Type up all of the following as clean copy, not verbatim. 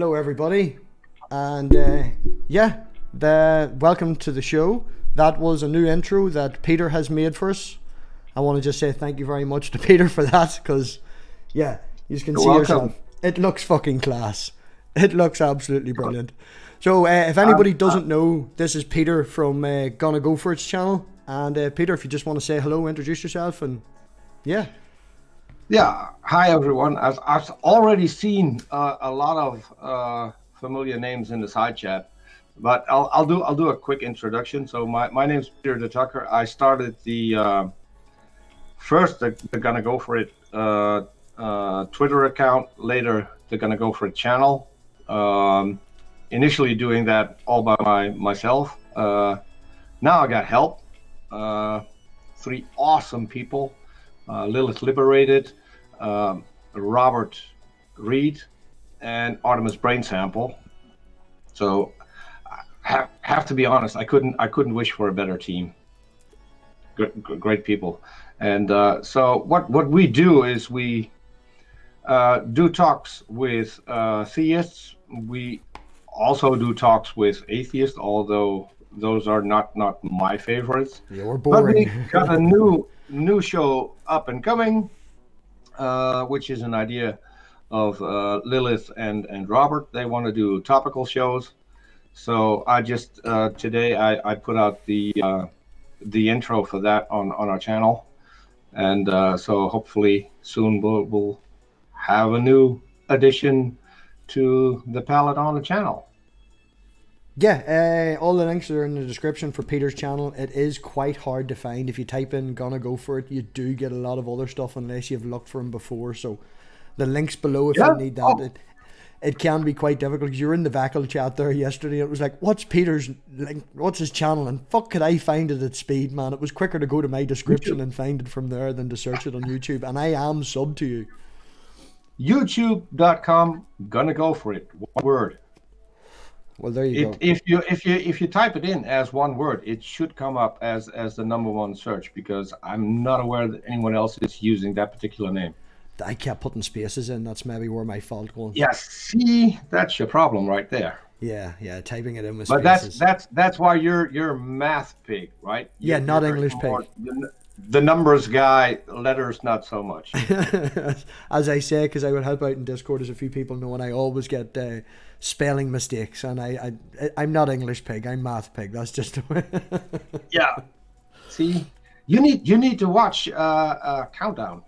Hello, everybody, and welcome to the show. That was a new intro that Peter has made for us. I want to just say thank you very much to Peter for that, because you can see yourself. It looks fucking class. It looks absolutely brilliant. So if anybody doesn't know, this is Peter from GonnaGoForIt's channel, and Peter, if you just want to say hello, introduce yourself, and Yeah, hi everyone. I've already seen a lot of familiar names in the side chat, but I'll do a quick introduction. So my name's Peter de Tucker. I started the Gonna Go For It Twitter account, later the Gonna Go For It channel. Initially doing that all by myself. Now I got help. Three awesome people. Lilith Liberated, Robert Reed, and Artemis Brain Sample. So have to be honest, I couldn't wish for a better team. Great people. And so what we do is we do talks with theists. We also do talks with atheists, although those are not my favorites. Yeah, we're boring. But we got a new show up and coming, which is an idea of Lilith and Robert. They want to do topical shows. So I just today I put out the intro for that on our channel, and so hopefully soon we'll have a new addition to the palette on the channel. Yeah, all the links are in the description for Peter's channel. It is quite hard to find. If you type in Gonna Go For It, you do get a lot of other stuff unless you've looked for him before. So the links below if you need that. It can be quite difficult, because you were in the Vacal chat there yesterday. It was like, what's Peter's link? What's his channel? And fuck, could I find it at speed, man? It was quicker to go to my description and find it from there than to search it on YouTube. And I am sub to you. YouTube.com, Gonna Go For It. One word. Well, there you go. If you type it in as one word, it should come up as the #1 search, because I'm not aware that anyone else is using that particular name. I kept putting spaces in. That's maybe where my fault was. Yeah, see, that's your problem right there. Yeah, typing it in with spaces. But that's why you're MathPig, right? You're not English pig. The numbers guy, letters not so much. As I say, because I would help out in Discord, as a few people know, and I always get spelling mistakes, and I'm not English pig, I'm MathPig. That's just the way. Yeah. See, you need to watch Countdown.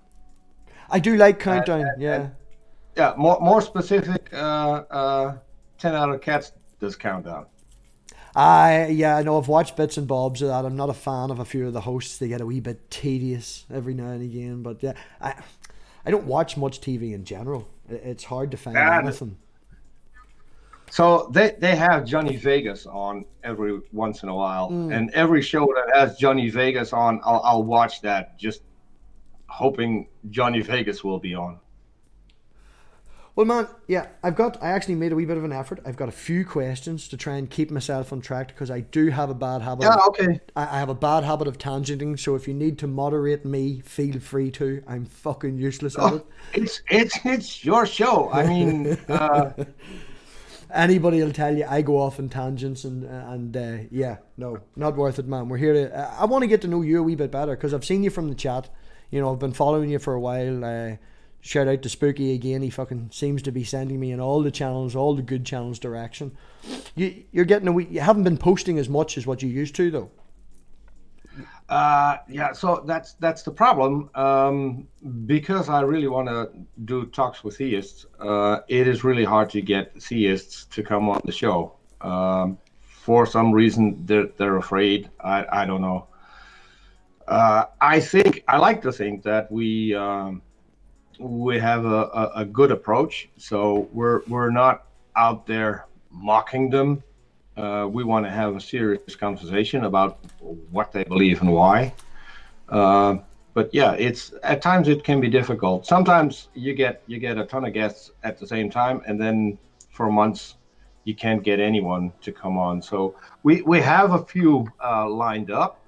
I do like Countdown. Yeah, more specific. 10 out of cats does Countdown. I know I've watched bits and bobs of that. I'm not a fan of a few of the hosts. They get a wee bit tedious every now and again. But yeah, I don't watch much TV in general. It's hard to find anything. So they have Johnny Vegas on every once in a while, and every show that has Johnny Vegas on, I'll watch that, just hoping Johnny Vegas will be on. Well, man, yeah, I actually made a wee bit of an effort. I've got a few questions to try and keep myself on track, because I do have a bad habit. Yeah, okay. I have a bad habit of tangenting, so if you need to moderate me, feel free to. I'm fucking useless at it. It's your show. I mean, anybody will tell you I go off in tangents, and no, not worth it, man. We're here to. I want to get to know you a wee bit better, because I've seen you from the chat. You know, I've been following you for a while. Shout out to Spooky again. He fucking seems to be sending me in all the channels, all the good channels direction. You're getting you haven't been posting as much as what you used to, though. Yeah, so that's the problem. Because I really want to do talks with theists, it is really hard to get theists to come on the show. For some reason, they're afraid. I don't know. I like to think that we have a good approach. So we're not out there mocking them. We want to have a serious conversation about what they believe and why. But yeah, at times it can be difficult. Sometimes you get a ton of guests at the same time, and then for months you can't get anyone to come on. So we have a few lined up.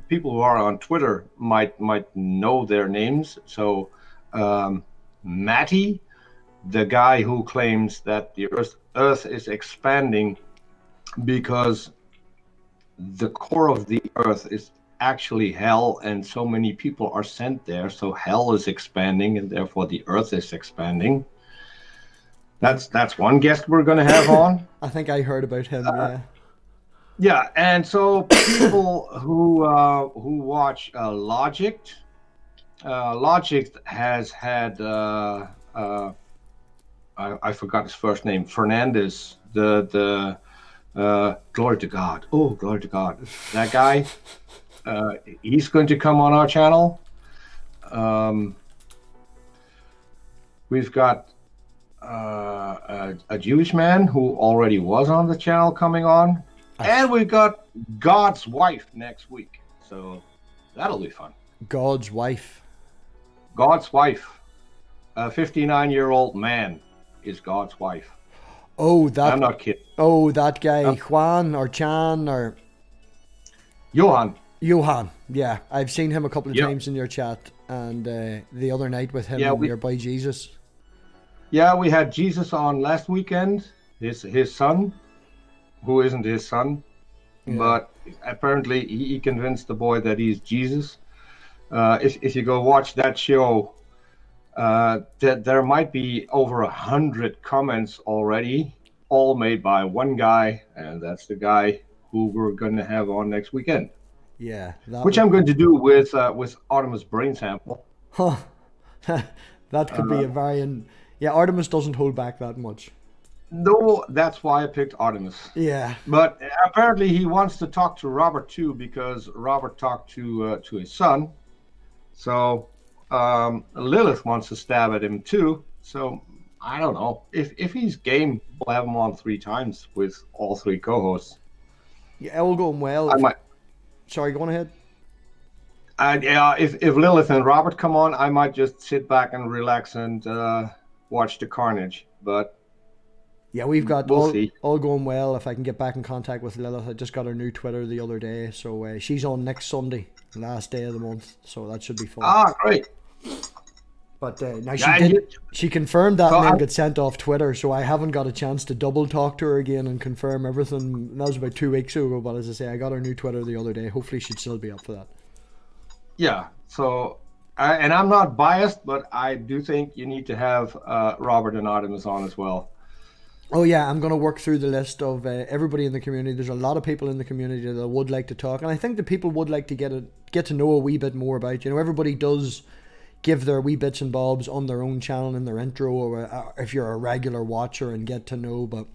People who are on Twitter might know their names. So Matty, the guy who claims that the Earth is expanding because the core of the Earth is actually hell, and so many people are sent there, so hell is expanding, and therefore the Earth is expanding. That's one guest we're going to have on. I think I heard about him. Yeah. Yeah, and so people who watch Logic has had I forgot his first name, Fernandez, the glory to God. Oh, glory to God. That guy, he's going to come on our channel. We've got a Jewish man who already was on the channel coming on. And we got God's wife next week. So that'll be fun. God's wife. God's wife. A 59-year-old man is God's wife. Oh, that. I'm not kidding. Oh, that guy, Juan or Chan or Johan. Yeah, I've seen him a couple of times in your chat, and the other night with him and your boy Jesus. Yeah, we had Jesus on last weekend. His son, who isn't his son, but apparently he convinced the boy that he's Jesus. If you go watch that show, there might be over 100 comments already, all made by one guy, and that's the guy who we're going to have on next weekend. Yeah, which I'm going to do with Artemis brain sample. Huh. That could be a very. Yeah, Artemis doesn't hold back that much. No, that's why I picked Artemis. Yeah. But apparently he wants to talk to Robert too, because Robert talked to his son. So Lilith wants to stab at him too. So I don't know. If he's game, we'll have him on 3 times with all 3 co-hosts. Yeah, all going well. I might. Sorry, go on ahead. If Lilith and Robert come on, I might just sit back and relax and watch the carnage. But yeah, we've got all going well. If I can get back in contact with Lilith, I just got her new Twitter the other day, so she's on next Sunday, last day of the month, so that should be fun. Ah, great. But now she confirmed that and then got sent off Twitter, so I haven't got a chance to double talk to her again and confirm everything. That was about 2 weeks ago, but as I say, I got her new Twitter the other day. Hopefully she'd still be up for that. Yeah, so and I'm not biased, but I do think you need to have Robert and Artemis on as well. Oh yeah, I'm going to work through the list of everybody in the community. There's a lot of people in the community that would like to talk, and I think the people would like to get to know a wee bit more about. Everybody does give their wee bits and bobs on their own channel in their intro, or if you're a regular watcher and get to know. But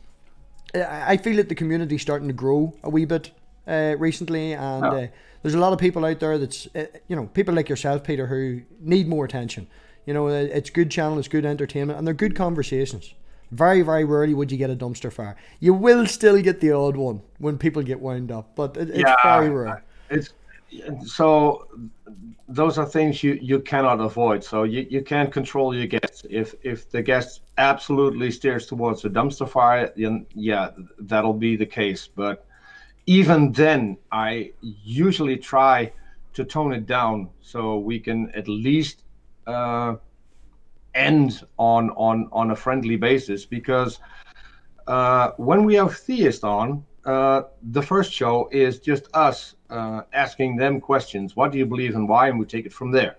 I feel that the community's starting to grow a wee bit recently, and there's a lot of people out there that's people like yourself, Peter, who need more attention. It's good channel, it's good entertainment, and they're good conversations. Very, very rarely would you get a dumpster fire. You will still get the odd one when people get wound up, but it's very rare. So those are things you cannot avoid. So you can't control your guests. If the guest absolutely steers towards a dumpster fire, then yeah, that'll be the case. But even then, I usually try to tone it down so we can at least end on a friendly basis, because when we have theists on, the first show is just us asking them questions. What do you believe and why? And we take it from there.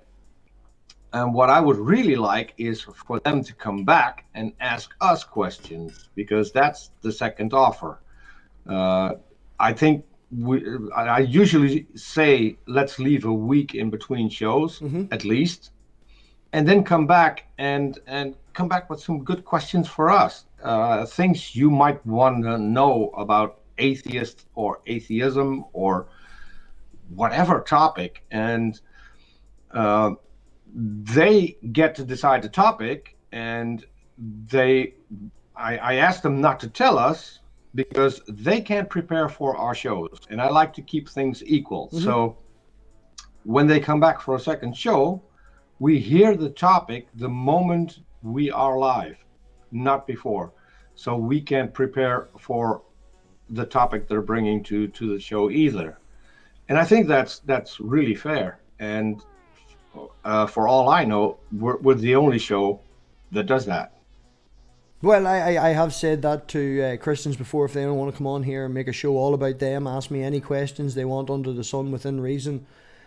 And what I would really like is for them to come back and ask us questions, because that's the second offer. I think I usually say, let's leave a week in between shows, at least, and then come back and come back with some good questions for us. Things you might want to know about atheist or atheism or whatever topic, and they get to decide the topic, and I ask them not to tell us, because they can't prepare for our shows, and I like to keep things equal. So when they come back for a second show, we hear the topic the moment we are live, not before. So we can't prepare for the topic they're bringing to the show either. And I think that's really fair. And for all I know, we're the only show that does that. Well, I have said that to Christians before. If they don't want to come on here and make a show all about them, ask me any questions they want under the sun within reason.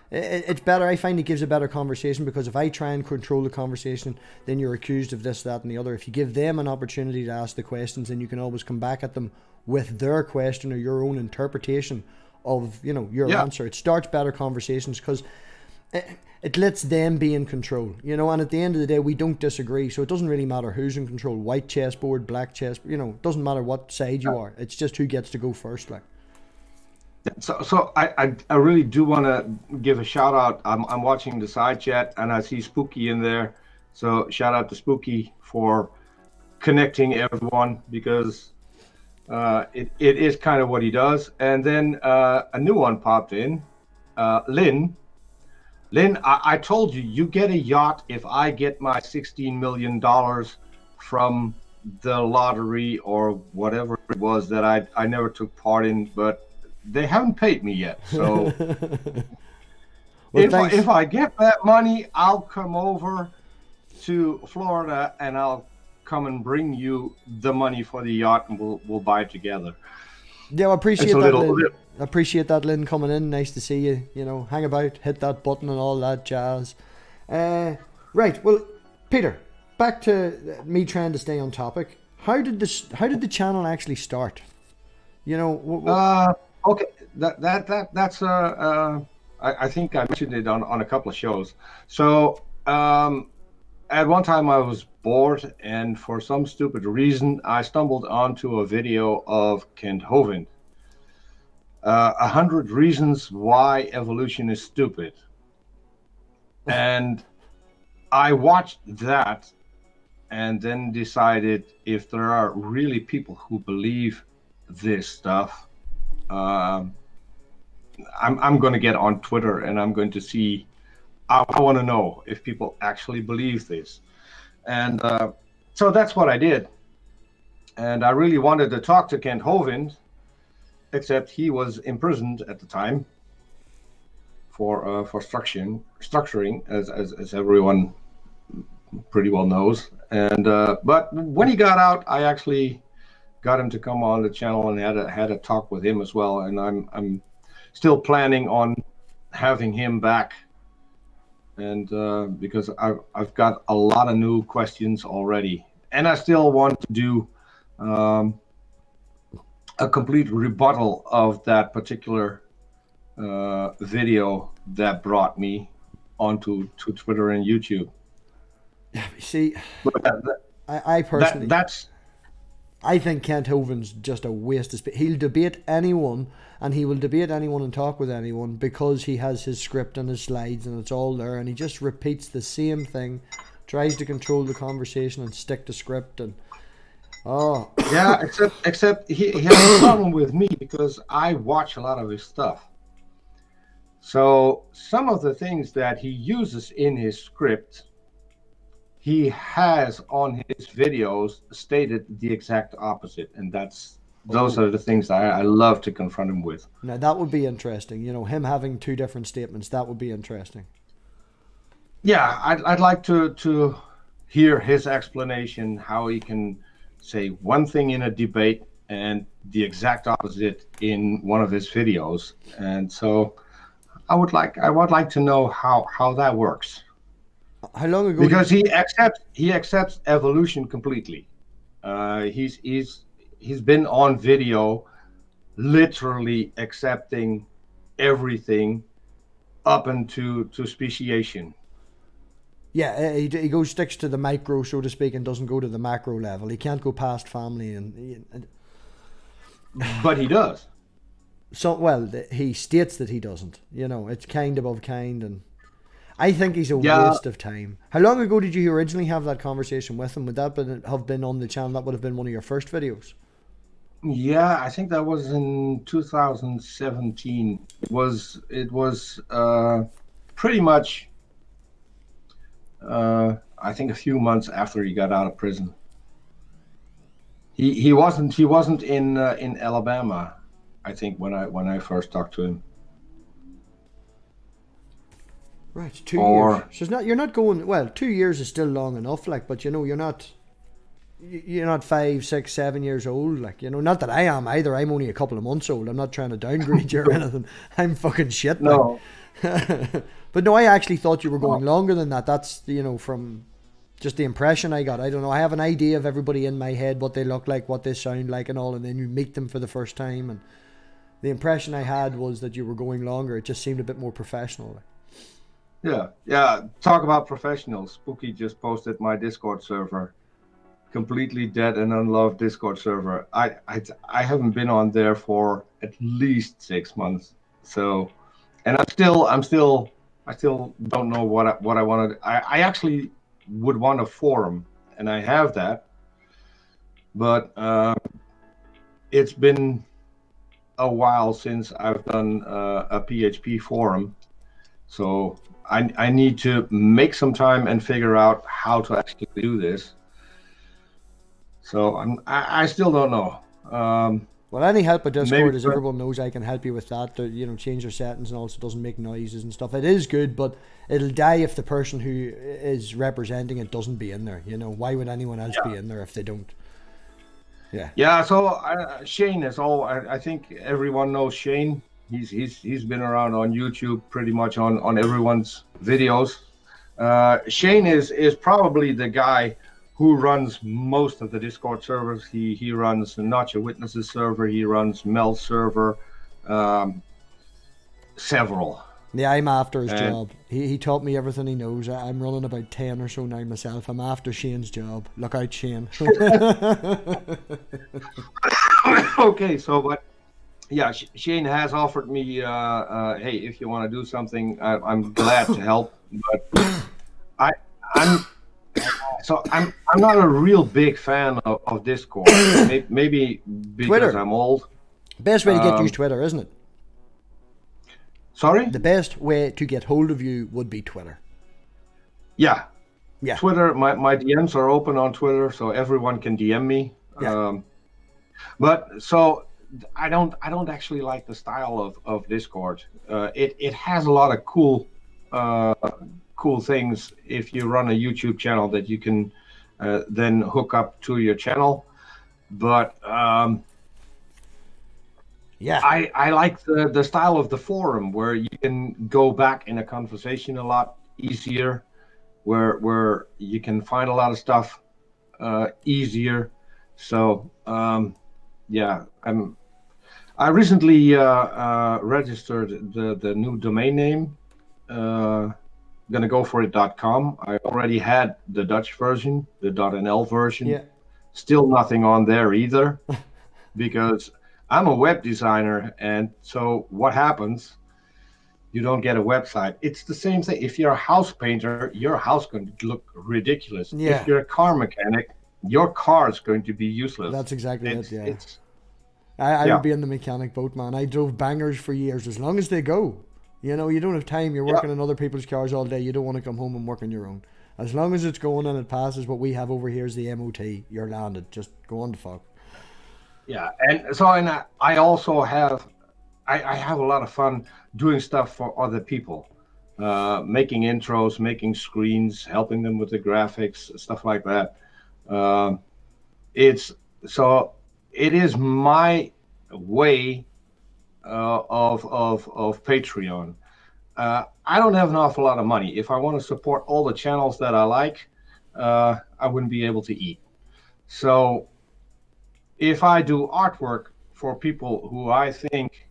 It's better. I find it gives a better conversation, because if I try and control the conversation, then you're accused of this, that, and the other. If you give them an opportunity to ask the questions, then you can always come back at them with their question or your own interpretation of, you know, your answer. It starts better conversations, because it lets them be in control, you know. And at the end of the day, we don't disagree, so it doesn't really matter who's in control. White chessboard, black chess, you know, it doesn't matter what side you are. It's just who gets to go first, like. So I really do want to give a shout out. I'm watching the side chat and I see Spooky in there. So shout out to Spooky for connecting everyone, because it is kind of what he does. And then a new one popped in, Lynn. Lynn, I told you, you get a yacht if I get my $16 million from the lottery or whatever it was that I never took part in, but they haven't paid me yet. So Well, if I get that money, I'll come over to Florida and I'll come and bring you the money for the yacht, and we'll buy it together. Yeah, I appreciate that, Lynn. I appreciate that, Lynn, coming in. Nice to see you. You know, hang about, hit that button and all that jazz. Right, well, Peter, back to me trying to stay on topic. How did the channel actually start? You know, okay, that's I think I mentioned it on a couple of shows. So at one time I was bored, and for some stupid reason I stumbled onto a video of Kent Hovind, 100 Reasons Why Evolution is Stupid, and I watched that and then decided, if there are really people who believe this stuff, I'm going to get on Twitter and I'm going to see. I want to know if people actually believe this, and so that's what I did. And I really wanted to talk to Kent Hovind, except he was imprisoned at the time for structuring, as everyone pretty well knows. And but when he got out, I actually got him to come on the channel and had a talk with him as well. And I'm still planning on having him back, and because I've got a lot of new questions already, and I still want to do a complete rebuttal of that particular video that brought me onto Twitter and YouTube. see, But I personally, that's I think Kent Hovind's just a waste of space. He'll debate anyone, and he will debate anyone and talk with anyone, because he has his script and his slides and it's all there, and he just repeats the same thing, tries to control the conversation and stick to script. And yeah, except he has a problem with me, because I watch a lot of his stuff. So some of the things that he uses in his script, he has on his videos stated the exact opposite, and those are the things I love to confront him with. Now that would be interesting. You know, him having two different statements, that would be interesting. Yeah, I'd like to hear his explanation, how he can say one thing in a debate and the exact opposite in one of his videos. And so I would like to know how that works. How long ago? Because he accepts evolution completely. He's been on video, literally accepting everything up into speciation. Yeah, he goes sticks to the micro, so to speak, and doesn't go to the macro level. He can't go past family, and but he does. So, well, he states that he doesn't. You know, it's kind above kind, and I think he's a waste of time. How long ago did you originally have that conversation with him? Would that have been on the channel? That would have been one of your first videos. Yeah, I think that was in 2017. It was pretty much I think a few months after he got out of prison. He wasn't in Alabama, I think, when I first talked to him. Right, 2 years. So it's not, you're not going, well, 2 years is still long enough, like, but you know, you're not you're not 5, 6, 7 years old. Like, you know, not that I am either. I'm only a couple of months old. I'm not trying to downgrade you or anything. I'm fucking shit. No. Like. But no, I actually thought you were going longer than that. That's, you know, from just the impression I got. I don't know. I have an idea of everybody in my head, what they look like, what they sound like and all. And then you meet them for the first time. And the impression I had was that you were going longer. It just seemed a bit more professional. Yeah. Talk about professionals. Spooky just posted my Discord server. Completely dead and unloved Discord server. I haven't been on there for at least 6 months. So, and I still don't know what I wanted. I actually would want a forum, and I have that, but it's been a while since I've done a PHP forum. So I need to make some time and figure out how to actually do this. So I still don't know. Well, any help with Discord, as everyone knows, I can help you with that. You know, change your settings and also doesn't make noises and stuff. It is good, but it'll die if the person who is representing it doesn't be in there. You know, why would anyone else be in there if they don't? Yeah. So Shane is all. I think everyone knows Shane. He's been around on YouTube pretty much on everyone's videos. Shane is probably the guy who runs most of the Discord servers. He runs the Not Your Witnesses server. He runs Mel's server. Several. Yeah, I'm after his job. He taught me everything he knows. I'm running about 10 or so now myself. I'm after Shane's job. Look out, Shane. Okay, so but yeah, Shane has offered me, hey, if you want to do something, I'm glad to help. But I'm not a real big fan of Discord. Maybe because Twitter. I'm old. Best way to get you is Twitter, isn't it? Sorry? The best way to get hold of you would be Twitter. Yeah. Twitter. My DMs are open on Twitter, so everyone can DM me. Yeah. But so I don't actually like the style of Discord. It has a lot of cool things if you run a YouTube channel that you can then hook up to your channel. But I like the style of the forum where you can go back in a conversation a lot easier, where you can find a lot of stuff easier. So I recently registered the new domain name, GonnaGoForIt.com. I already had the Dutch version, the .nl version. Yeah. Still nothing on there either, because I'm a web designer, and so what happens? You don't get a website. It's the same thing. If you're a house painter, your house is going to look ridiculous. Yeah. If you're a car mechanic, your car is going to be useless. That's exactly it, yeah. I would be in the mechanic boat, man. I drove bangers for years, as long as they go. You know, you don't have time. You're working on other people's cars all day. You don't want to come home and work on your own. As long as it's going and it passes what we have over here is the MOT, you're landed. Just go on to fuck. Yeah, and so I also have I have a lot of fun doing stuff for other people, making intros, making screens, helping them with the graphics, stuff like that. It is my way of Patreon. I don't have an awful lot of money. If I want to support all the channels that I like, I wouldn't be able to eat. So if I do artwork for people who I think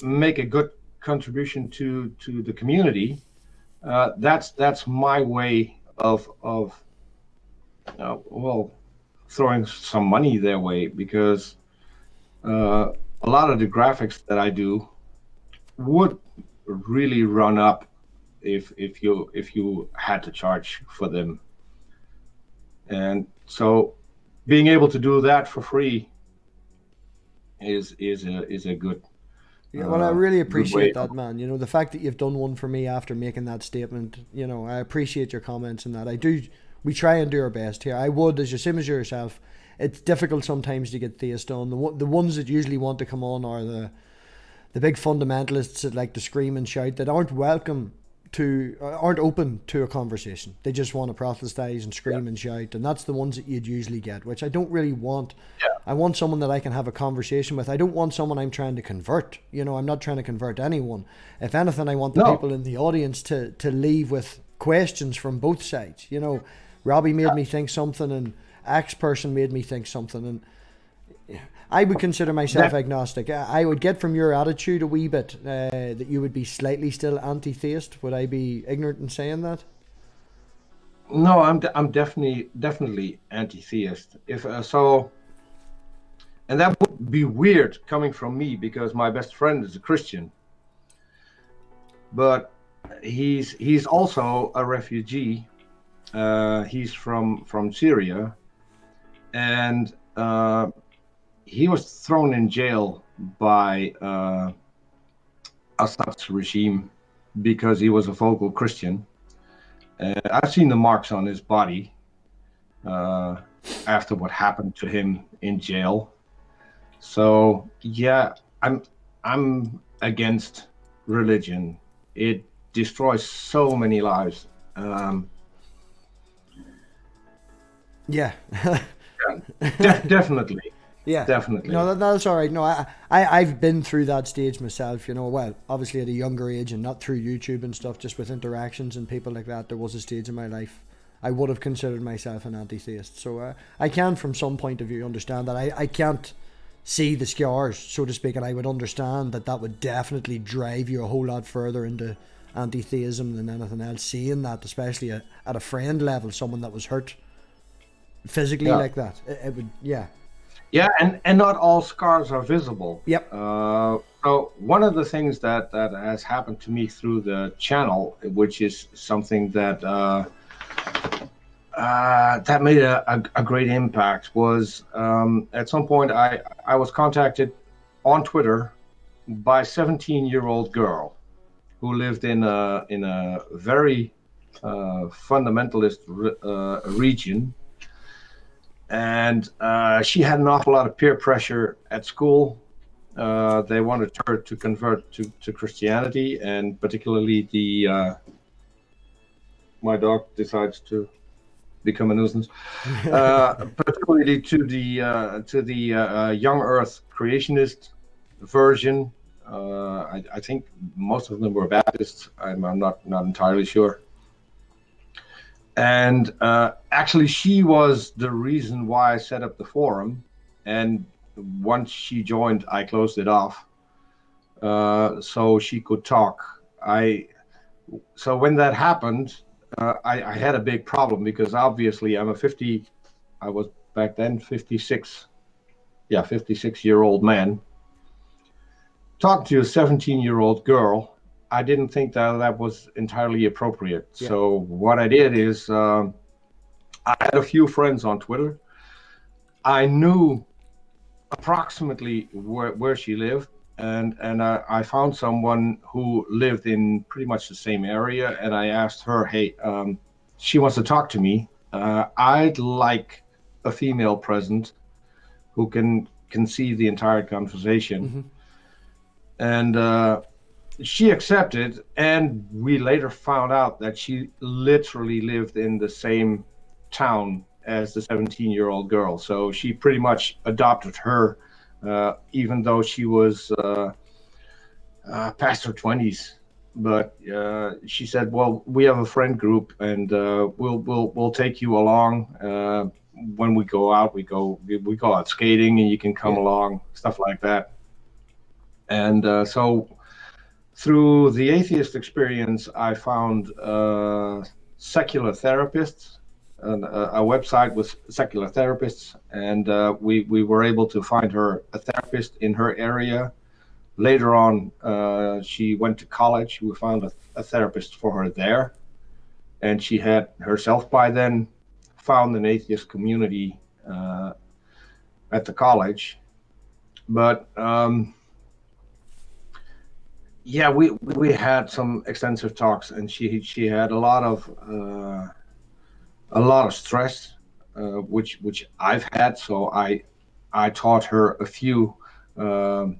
make a good contribution to the community, that's my way of throwing some money their way, because a lot of the graphics that I do would really run up if you had to charge for them. And so being able to do that for free is a good. Yeah, well, I really appreciate that, man. You know, the fact that you've done one for me after making that statement, you know, I appreciate your comments and that. We try and do our best here. I would, as you same as yourself, it's difficult sometimes to get theists on. The ones that usually want to come on are the big fundamentalists that like to scream and shout, that aren't welcome aren't open to a conversation. They just want to proselytize and scream and shout, and that's the ones that you'd usually get, which I don't really want. I want someone that I can have a conversation with. I don't want someone I'm trying to convert. I'm not trying to convert anyone. If anything, I want the people in the audience to leave with questions from both sides. Robbie made me think something, and X person made me think something, and I would consider myself agnostic. I would get from your attitude a wee bit that you would be slightly still anti-theist. Would I be ignorant in saying that? No, I'm definitely anti-theist. If so, and that would be weird coming from me because my best friend is a Christian, but he's also a refugee. He's from Syria, and he was thrown in jail by Assad's regime because he was a vocal Christian. I've seen the marks on his body after what happened to him in jail. So yeah, I'm against religion. It destroys so many lives. Yeah. Definitely. Yeah, definitely. No, that's all right. No, I've been through that stage myself. Well, obviously at a younger age and not through YouTube and stuff, just with interactions and people like that. There was a stage in my life I would have considered myself an anti-theist. So I can, from some point of view, understand that. I can't see the scars, so to speak, and I would understand that would definitely drive you a whole lot further into anti-theism than anything else. Seeing that, especially at a friend level, someone that was hurt physically like that, it would, Yeah, and not all scars are visible. Yep. So one of the things that has happened to me through the channel, which is something that that made a great impact, was at some point I was contacted on Twitter by a 17-year-old girl who lived in a very fundamentalist region. And she had an awful lot of peer pressure at school. They wanted her to convert to Christianity, and particularly my dog decides to become a nuisance. Particularly to the young Earth creationist version. I think most of them were Baptists. I'm not entirely sure. And actually, she was the reason why I set up the forum. And once she joined, I closed it off so she could talk. So when that happened, I had a big problem because obviously I was back then 56 year-old man. Talking to a 17-year-old girl, I didn't think that was entirely appropriate. Yeah. So what I did is I had a few friends on Twitter. I knew approximately where she lived, and I found someone who lived in pretty much the same area, and I asked her, hey, she wants to talk to me. I'd like a female present who can see the entire conversation. Mm-hmm. And she accepted, and we later found out that she literally lived in the same town as the 17-year-old girl. So she pretty much adopted her, even though she was past her 20s. But she said, "Well, we have a friend group, and we'll take you along. When we go out, we go out skating, and you can come along, stuff like that." And so through the atheist experience, I found secular therapists, a website with secular therapists, and we were able to find her a therapist in her area. Later on, she went to college. We found a therapist for her there, and she had herself by then found an atheist community at the college. But yeah, we had some extensive talks, and she had a lot of stress, which I've had. So I taught her a few coping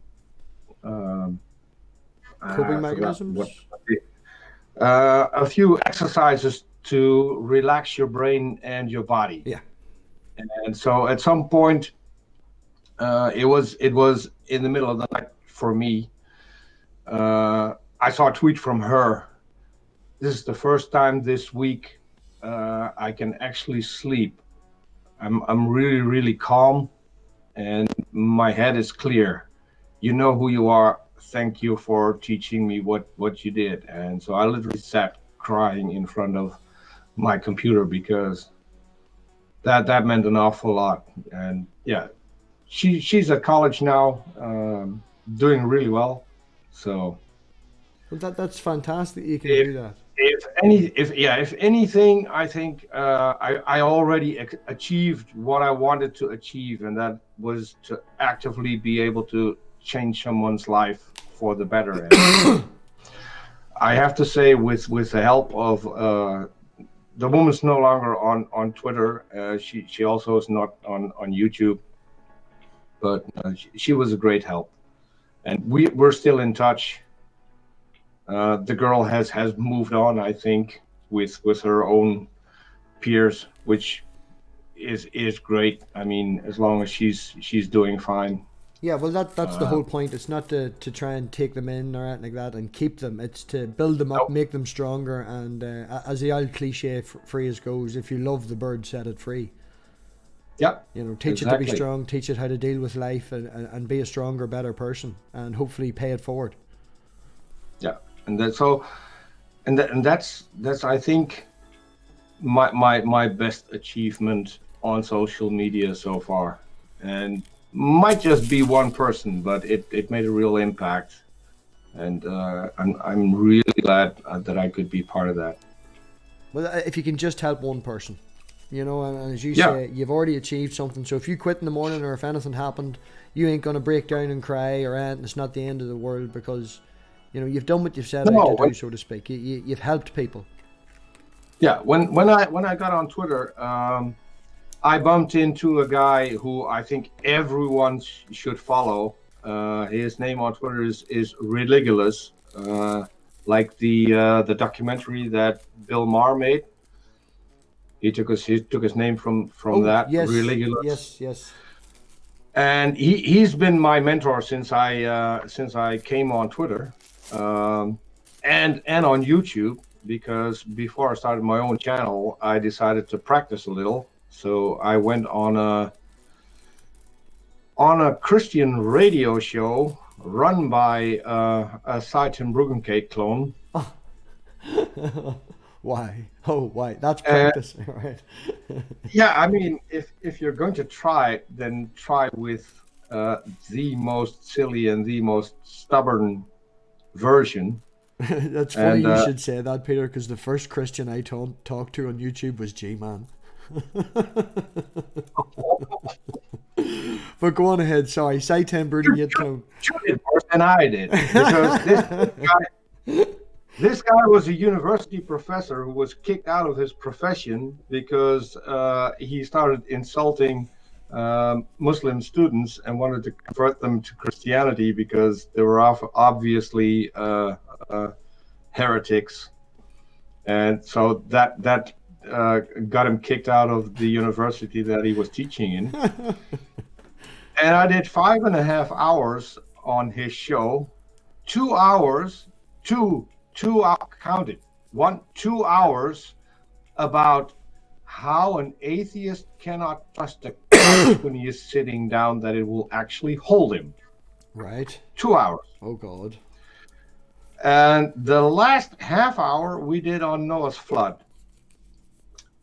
mechanisms. a few exercises to relax your brain and your body. Yeah. And so at some point, it was in the middle of the night for me. I saw a tweet from her. This is the first time this week I can actually sleep. I'm really really calm, and my head is clear. You know who you are. Thank you for teaching me what you did. And so I literally sat crying in front of my computer because that meant an awful lot. And yeah, she's at college now, doing really well. So Well, that's fantastic. You can if do that. if anything, I think I already achieved what I wanted to achieve, and that was to actively be able to change someone's life for the better. And I have to say, with the help of the woman's no longer on Twitter. She also is not on YouTube, but she was a great help, and we're still in touch. The girl has moved on, I think, with her own peers, which is great. I mean, as long as she's doing fine. Yeah, well, that's the Uh, whole point. It's not to try and take them in or anything like that and keep them. It's to build them up, no, make them stronger, and as the old cliche phrase goes, if you love the bird, set it free. yeah, You know, teach it to be exactly. strong, teach it how to deal with life, and be a stronger, better person, and hopefully pay it forward. Yeah, and that so and that's I think my best achievement on social media so far, and might just be one person, but it made a real impact, and I'm really glad that I could be part of that. Well, if you can just help one person, you know, and as you Yeah, say, you've already achieved something. So if you quit in the morning or if anything happened, you ain't gonna break down and cry or anything. It's not the end of the world because, you know, you've done what you've set out to no, do, so to speak. You've helped people. yeah. When I got on Twitter, I bumped into a guy who I think everyone should follow. His name on Twitter is Religulous, like the documentary that Bill Maher made. He took his name from Oh that yes, Religulous, yes, yes. and he's been my mentor since I came on Twitter, um, and on YouTube, because before I started my own channel, I decided to practice a little. So I went on a Christian radio show run by a Seitan Bruggencake clone. Why? Oh, why? That's And practice, right? yeah, I mean, if you're going to try, then try with the most silly and the most stubborn version. That's funny And you should say that, Peter, because the first Christian I talked to on YouTube was G-Man. But go on ahead. Sorry, Seitan you, brooding yet you, clone. you did worse than I did, because this guy was a university professor who was kicked out of his profession because he started insulting Muslim students and wanted to convert them to Christianity because they were obviously uh, heretics, and so that got him kicked out of the university that he was teaching in. And I did 5.5 hours on his show, 2 hours, counted, 2 hours about how an atheist cannot trust a couch when he is sitting down that it will actually hold him. Right. 2 hours. Oh God. And the last half hour we did on Noah's flood.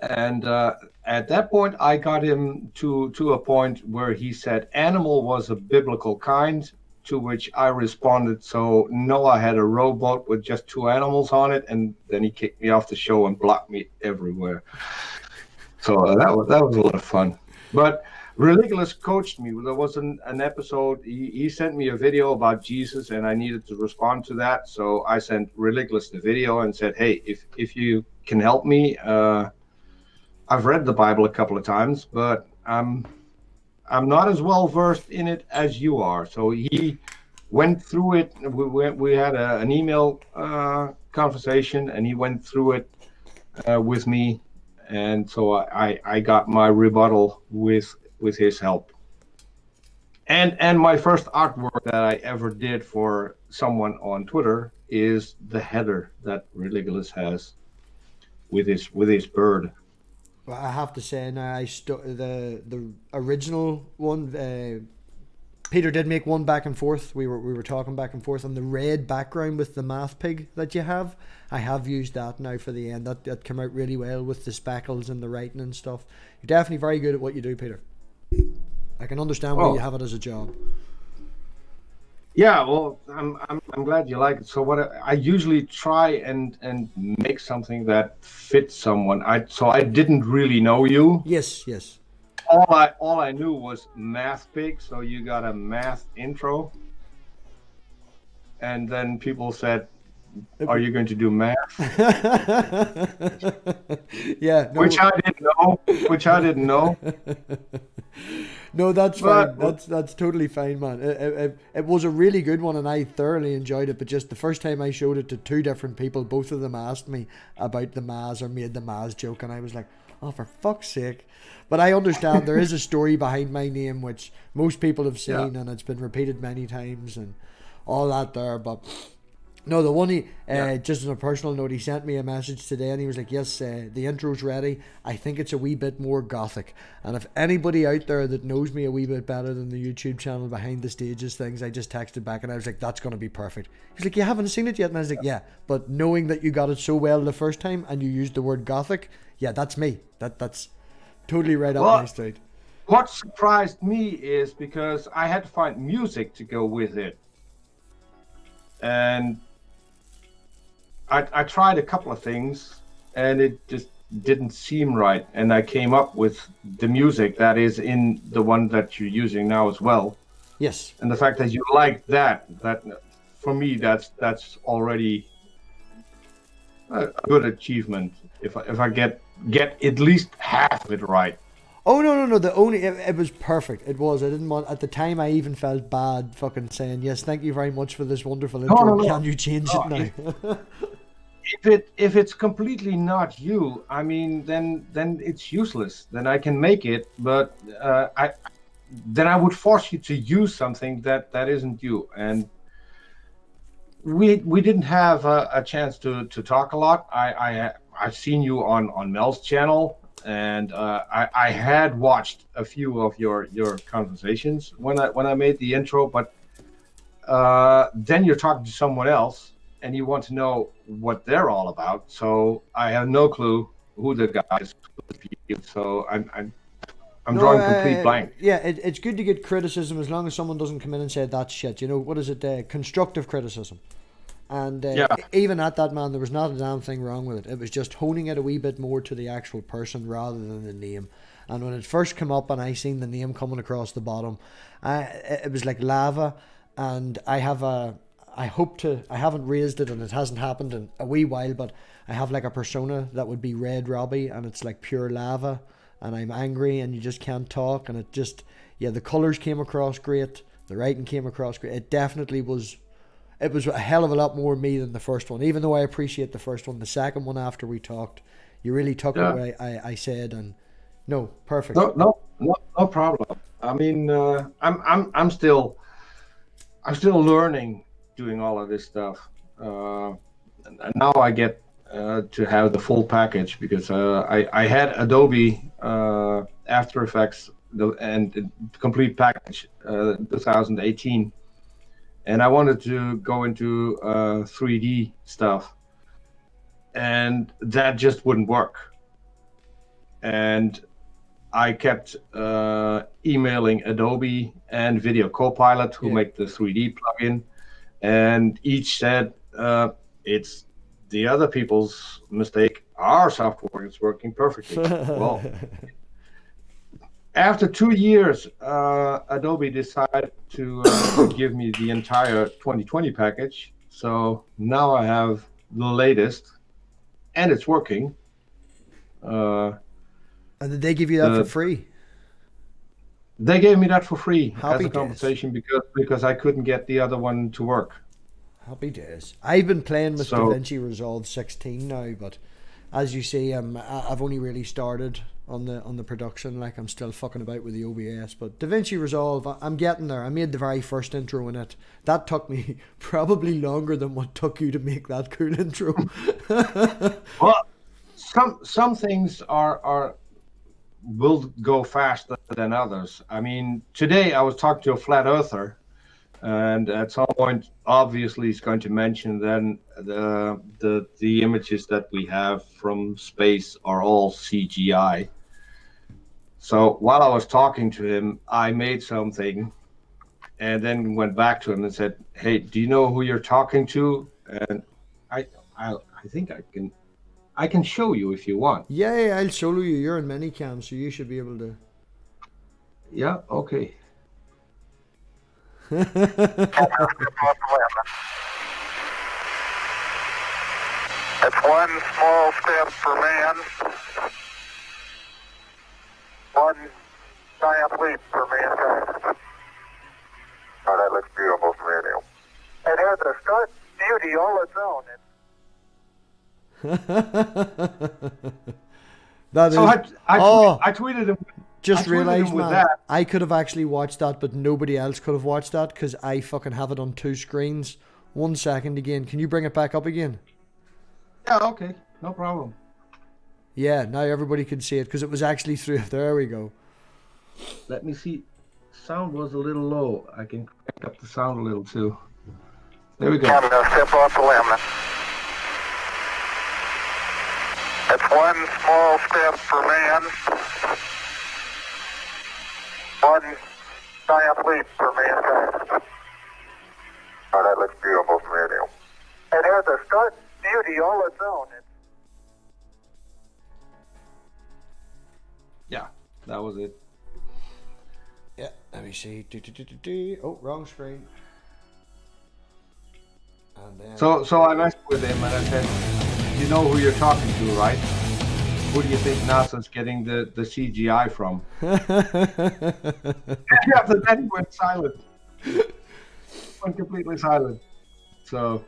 And at that point, I got him to a point where he said animal was a biblical kind, to which I responded, so Noah had a rowboat with just two animals on it, and then he kicked me off the show and blocked me everywhere. So that was a lot of fun. But Religious coached me. There was an episode. He sent me a video about Jesus, and I needed to respond to that. So I sent Religious the video and said, "Hey, if you can help me, I've read the Bible a couple of times, but I'm not as well versed in it as you are." So went through it. We had an email conversation, and he went through it with me, and so I got my rebuttal with his help. And my first artwork that I ever did for someone on Twitter is the header that Religulous has with his bird. Well, I have to say now, the original one. Peter did make one back and forth. We were talking back and forth on the red background with the MathPig that you have. I have used that now for the end. That came out really well with the speckles and the writing and stuff. You're definitely very good at what you do, Peter. I can understand why you have it as a job. Yeah, well, I'm glad you like it. So what I usually try and make something that fits someone. I didn't really know you. Yes, yes. All I knew was MathPig. So you got a math intro, and then people said, "Are you going to do math?" Yeah, no. Which I didn't know. Which I didn't know. No, that's But fine. That's totally fine, man. It was a really good one, and I thoroughly enjoyed it. But just the first time I showed it to two different people, both of them asked me about the Maz or made the Maz joke, and I was like, "Oh, for fuck's sake!" But I understand there is a story behind my name, which most people have seen, yeah, and it's been repeated many times, and all that there. But no, the one yeah. just on a personal note, he sent me a message today and he was like, yes, the intro's ready. I think it's a wee bit more gothic. And if anybody out there that knows me a wee bit better than the YouTube channel behind the stages things, I just texted back and I was like, that's going to be perfect. He's like, you haven't seen it yet? And I was like, yeah, but knowing that you got it so well the first time and you used the word gothic, yeah, that's me. That's totally right up my Well, street. what surprised me is because I had to find music to go with it, and I tried a couple of things, and it just didn't seem right. And I came up with the music that is in the one that you're using now as well. Yes. And the fact that you like that for me, that's already a good achievement. If I get at least half of it right. Oh no! It was perfect. It was. I didn't want at the time. I even felt bad fucking saying yes. Thank you very much for this wonderful No, intro. no, no, Can you change it no. now? If it's completely not you, I mean, then it's useless. Then I can make it, but I then I would force you to use something that isn't you. And we didn't have a chance to talk a lot. I've seen you on Mel's channel, and I had watched a few of your conversations when I made the intro, but then you're talking to someone else and you want to know what they're all about. So I have no clue who the guy is. So I'm No, drawing complete blank. yeah, it's good to get criticism as long as someone doesn't come in and say that shit. You know what is it? Constructive criticism. And Yeah, even at that, man, there was not a damn thing wrong with it. It was just honing it a wee bit more to the actual person rather than the name. And when it first came up and I seen the name coming across the bottom, it was like lava. And I haven't raised it and it hasn't happened in a wee while, but I have like a persona that would be Red Robbie and it's like pure lava. And I'm angry and you just can't talk. And it just, yeah, the colours came across great. The writing came across great. It was a hell of a lot more me than the first one. Even though I appreciate the first one, the second one after we talked, you really took it yeah. away. I said, and no, perfect. No problem. I mean, I'm still learning doing all of this stuff. And now I get to have the full package because I had Adobe After Effects and the complete package 2018, and I wanted to go into 3D stuff, and that just wouldn't work. And I kept emailing Adobe and Video Copilot, who Yeah. make the 3D plugin, and each said it's the other people's mistake. Our software is working perfectly. Well, after 2 years, Adobe decided to give me the entire 2020 package. So now I have the latest, and it's working. Uh, And did they give you that for the free? They gave me that for free as Happy a days. compensation because I couldn't get the other one to work. Happy days. I've been playing with So DaVinci Resolve 16 now, but as you see, I've only really started on the production. Like, I'm still fucking about with the OBS, but DaVinci Resolve, I'm getting there. I made the very first intro in it. That took me probably longer than what took you to make that cool intro. well, some things are will go faster than others. I mean, today I was talking to a flat earther, and at some point, obviously, he's going to mention then the images that we have from space are all CGI. So while I was talking to him, I made something, and then went back to him and said, "Hey, do you know who you're talking to?" And I I think I can show you if you want. Yeah, I'll solo you. You're in minicam, so you should be able to. Yeah, okay. It's one small step for man, one giant leap for mankind. Oh, that looks beautiful from radio. It has a stark beauty all its own. That So is. Oh, I tweeted him. just I tweeted realised, him with man, that. I could have actually watched that, but nobody else could have watched that because I fucking have it on two screens. 1 second again. Can you bring it back up again? Yeah, okay, no problem. Yeah, now everybody can see it because it was actually through. There we go. Let me see. Sound was a little low. I can crank up the sound a little too. There we go. I'm going to step off the limb. It's one small step for man, one giant leap for mankind. Oh, that looks beautiful from radio. It has a stark beauty all its own. Yeah, that was it. Yeah, let me see. Oh, wrong screen. And then. So I messed with him and I said, "You know who you're talking to, right? Who do you think NASA's getting the CGI from?" And after that, he went silent. Went completely silent. So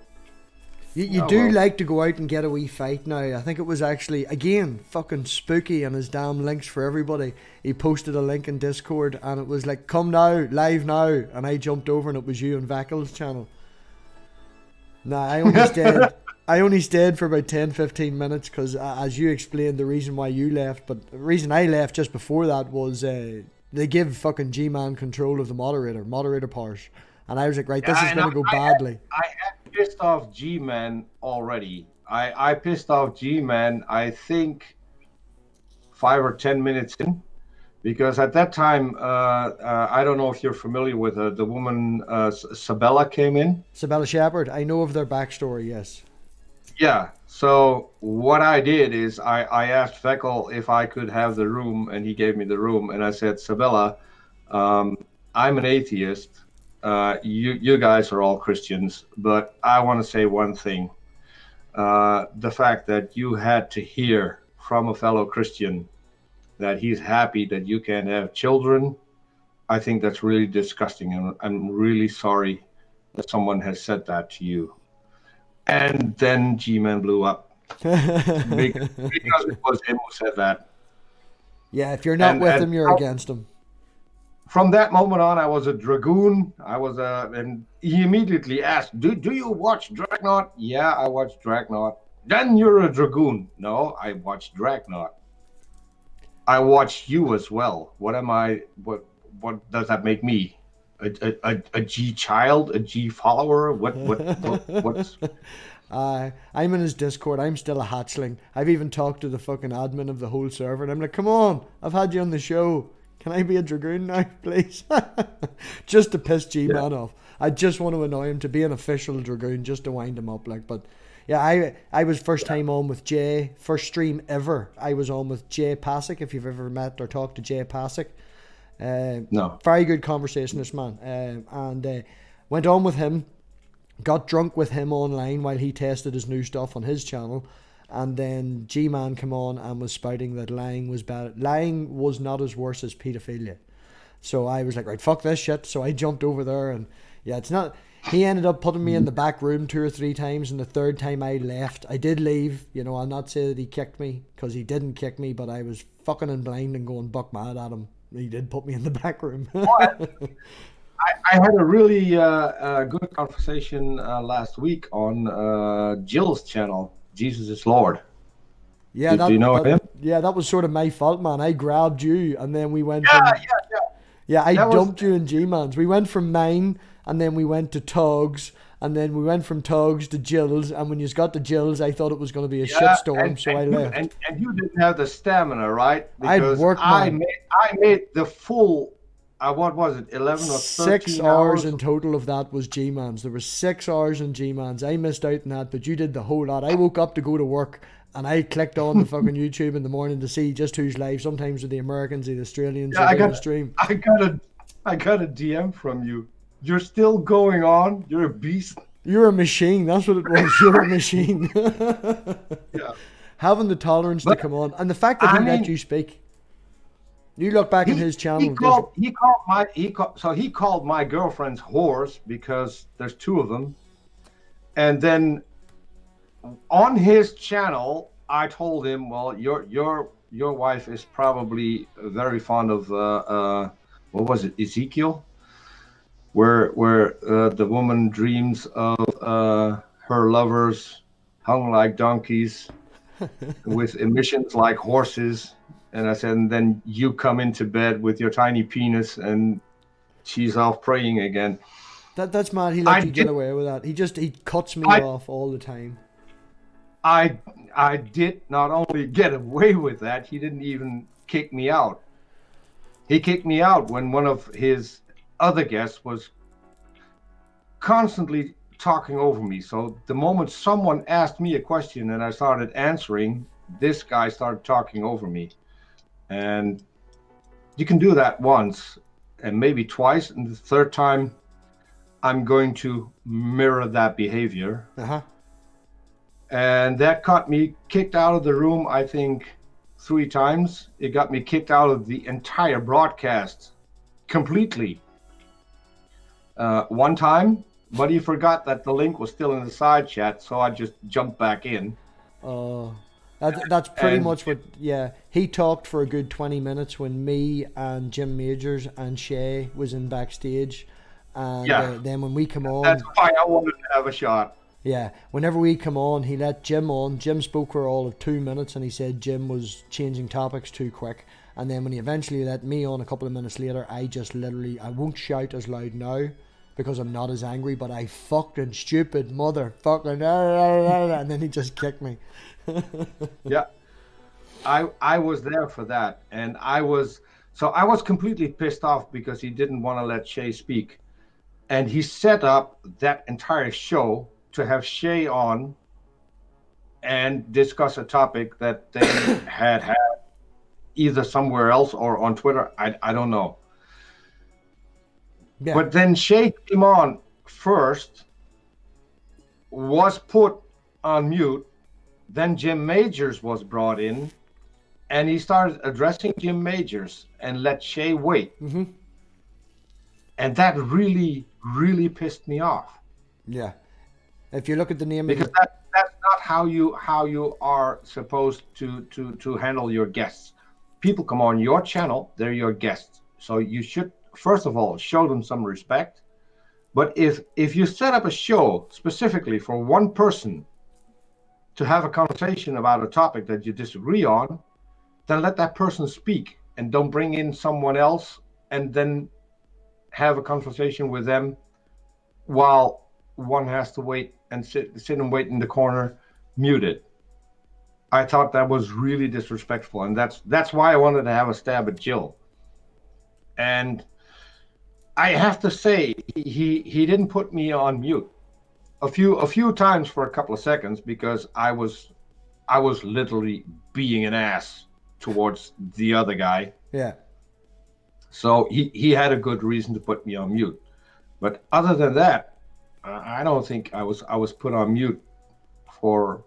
You oh, do well. like to go out and get a wee fight now. I think it was actually, again, fucking spooky and his damn links for everybody. He posted a link in Discord and it was like, come now, live now. And I jumped over and it was you and Vackel's channel. Nah, I only stayed for about 10-15 minutes because as you explained the reason why you left. But the reason I left just before that was they give fucking G-Man control of the moderator powers. And I was like, right, this is going to go badly. I had pissed off G-Man already. I pissed off G-Man, I think, 5 or 10 minutes in. Because at that time, I don't know if you're familiar with the woman, Sabella came in. Sabella Shepherd, I know of their backstory, yes. Yeah. So what I did is I asked Feckle if I could have the room, and he gave me the room. And I said, Sabella, I'm an atheist. You guys are all Christians, but I want to say one thing. The fact that you had to hear from a fellow Christian that he's happy that you can't have children, I think that's really disgusting. And I'm really sorry that someone has said that to you. And then G-Man blew up because it was him who said that. Yeah, if you're not with him, you're against him. From that moment on, I was a dragoon. And he immediately asked, "Do you watch Dreadnought?" Yeah, I watch Dreadnought. Then you're a dragoon. No, I watch Dreadnought. I watch you as well. What am I? What does that make me? A G child? A G follower? What's? I'm in his Discord. I'm still a hatchling. I've even talked to the fucking admin of the whole server, and I'm like, come on, I've had you on the show. Can I be a dragoon now, please? Just to piss G-Man off. I just want to annoy him to be an official dragoon, just to wind him up. But yeah, I was first time on with Jay, first stream ever. I was on with Jay Pasick. If you've ever met or talked to Jay Pasick, No. Very good conversationalist man, and went on with him. Got drunk with him online while he tested his new stuff on his channel, and then G-Man came on and was spouting that lying was bad. Lying was not as worse as paedophilia. So I was like, right, fuck this shit. So I jumped over there, and yeah, it's not. He ended up putting me in the back room 2 or 3 times, and the third time I left, I did leave. You know, I'll not say that he kicked me, because he didn't kick me, but I was fucking and blind and going buck mad at him. He did put me in the back room. I had a really good conversation last week on Jill's channel, Jesus is Lord. Yeah, Do you know him? Yeah, that was sort of my fault, man. I grabbed you, and then we went Yeah, from... yeah, yeah. Yeah, I That dumped was- you in G-Man's. We went from mine, and then we went to Tugs, and then we went from Tugs to Jill's, and when you got to Jill's, I thought it was going to be a shitstorm, so I left. And you didn't have the stamina, right? I'd Because worked, I man. made the full, what was it, 11 or 13 6 hours in total of that was G-Man's. There was 6 hours in G-Man's. I missed out on that, but you did the whole lot. I woke up to go to work, and I clicked on the fucking YouTube in the morning to see just who's live. Sometimes with the Americans, the Australians, Yeah, the stream. I got a DM from you. You're still going on. You're a beast. You're a machine. That's what it was. You're a machine. Yeah. Having the tolerance to come on, and the fact that he let you speak. You look back at his channel. He called my girlfriend's whores because there's 2 of them, and then on his channel, I told him, well, your wife is probably very fond of what was it, Ezekiel, where the woman dreams of her lovers hung like donkeys with emissions like horses. And I said, and then you come into bed with your tiny penis and she's off praying again. That's mad. He let you get away with that. He cuts me off all the time. I did not only get away with that, he didn't even kick me out. He kicked me out when one of his other guests was constantly talking over me. So the moment someone asked me a question and I started answering, this guy started talking over me. And you can do that once and maybe twice, and the third time I'm going to mirror that behavior. And that got me kicked out of the room, I think, 3 times. It got me kicked out of the entire broadcast completely. One time, but he forgot that the link was still in the side chat, so I just jumped back in. That's pretty much what, yeah. He talked for a good 20 minutes when me and Jim Majors and Shay was in backstage. And then when we come on... That's why I wanted to have a shot. Yeah, whenever we come on, he let Jim on. Jim spoke for all of 2 minutes, and he said Jim was changing topics too quick. And then when he eventually let me on a couple of minutes later, I just literally, I won't shout as loud now because I'm not as angry, but I fucking stupid motherfucking, and then he just kicked me. Yeah, I was there for that, and I was completely pissed off because he didn't want to let Shay speak, and he set up that entire show to have Shay on and discuss a topic that they had either somewhere else or on Twitter. I don't know. Yeah. But then Shay came on first, was put on mute, then Jim Majors was brought in, and he started addressing Jim Majors and let Shay wait. And that really, really pissed me off. Yeah. If you look at the name because that's not how you are supposed to handle your guests. People come on your channel, they're your guests. So you should, first of all, show them some respect. But if you set up a show specifically for one person to have a conversation about a topic that you disagree on, then let that person speak and don't bring in someone else and then have a conversation with them while one has to wait and sit and wait in the corner muted. I thought that was really disrespectful, and that's why I wanted to have a stab at Jill. And I have to say, he didn't put me on mute a few times for a couple of seconds because I was literally being an ass towards the other guy. Yeah. So he had a good reason to put me on mute. But other than that, I don't think I was put on mute for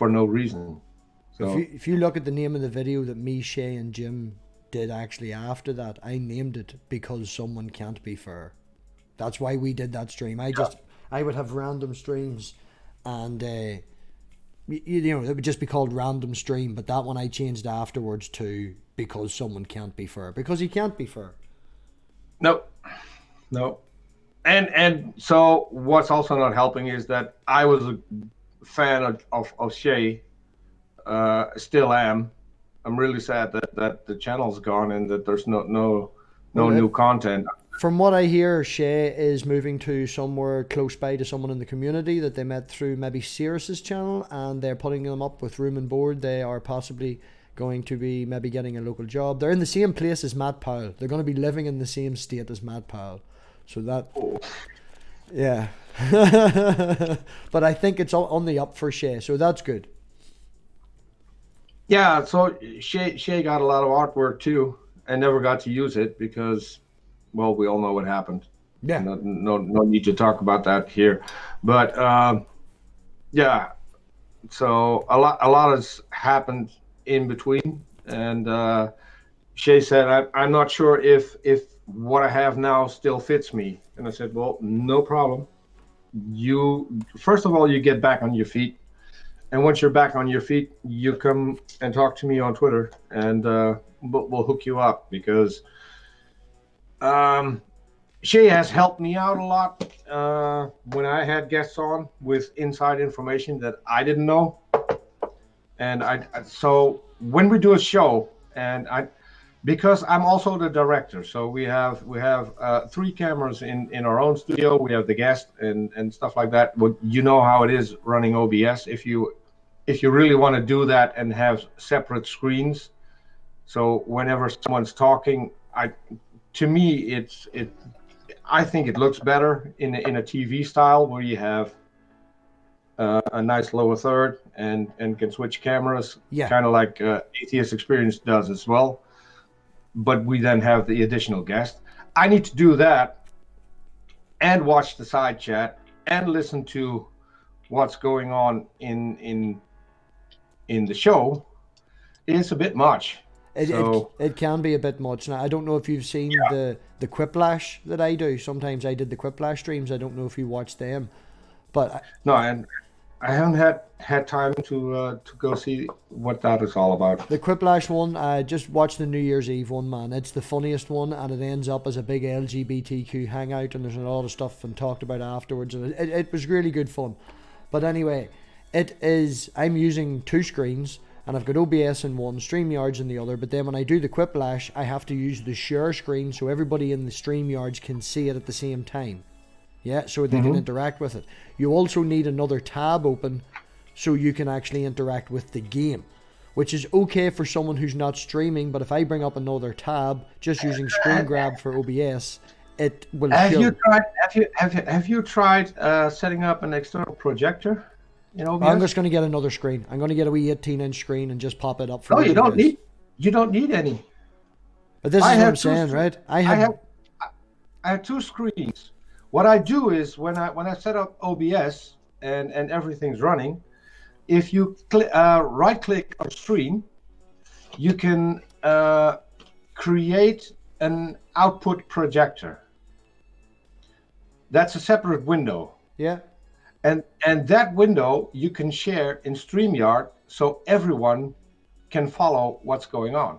no reason. So if you look at the name of the video that me, Shay, and Jim did actually after that, I named it Because Someone Can't Be Fair. That's why we did that stream. I would have random streams, and you know, it would just be called Random Stream, but that one I changed afterwards to Because Someone Can't Be Fair, because he can't be fair. No. And so what's also not helping is that I was a fan of Shay, still am. I'm really sad that the channel's gone and that there's no new content. From what I hear, Shay is moving to somewhere close by to someone in the community that they met through maybe Cirrus's channel, and they're putting them up with room and board. They are possibly going to be maybe getting a local job. They're in the same place as Matt Powell. They're going to be living in the same state as Matt Powell. So that, yeah. But I think it's on the up for Shay, so that's good. Yeah, so Shay got a lot of artwork too, and never got to use it because, well, we all know what happened. Yeah. No need to talk about that here, but yeah. So a lot has happened in between, and Shay said, I'm not sure if what I have now still fits me. And I said, well, no problem. You, first of all, you get back on your feet. And once you're back on your feet, you come and talk to me on Twitter, and we'll hook you up, because Shay has helped me out a lot when I had guests on with inside information that I didn't know. And so when we do a show, and because I'm also the director, so we have 3 cameras in our own studio. We have the guest and stuff like that. But you know how it is running OBS. If you really want to do that and have separate screens, so whenever someone's talking, to me I think it looks better in a TV style where you have a nice lower third and can switch cameras, kind of like ATS Experience does as well. But we then have the additional guest. I need to do that and watch the side chat and listen to what's going on in the show. It's a bit much. It can be a bit much. Now, I don't know if you've seen the Quiplash that I do. Sometimes I did the Quiplash streams. I don't know if you watched them, but no, and I haven't had time to go see what that is all about. The Quiplash one, just watch the New Year's Eve one, man. It's the funniest one, and it ends up as a big LGBTQ hangout, and there's a lot of stuff and talked about afterwards, and it was really good fun. But anyway, I'm using 2 screens, and I've got OBS in one, StreamYards in the other, but then when I do the Quiplash, I have to use the share screen so everybody in the StreamYards can see it at the same time. Yeah, so they can interact with it. You also need another tab open so you can actually interact with the game, which is okay for someone who's not streaming, but if I bring up another tab, just using screen grab for OBS, it will show. Have you tried setting up an external projector in OBS? I'm just going to get another screen. I'm going to get a wee 18-inch screen and just pop it up for No, you don't need any. But this is what I'm saying, right? I have 2 screens. What I do is when I set up OBS and everything's running, if you right click on stream, you can create an output projector. That's a separate window. Yeah. And that window you can share in StreamYard so everyone can follow what's going on.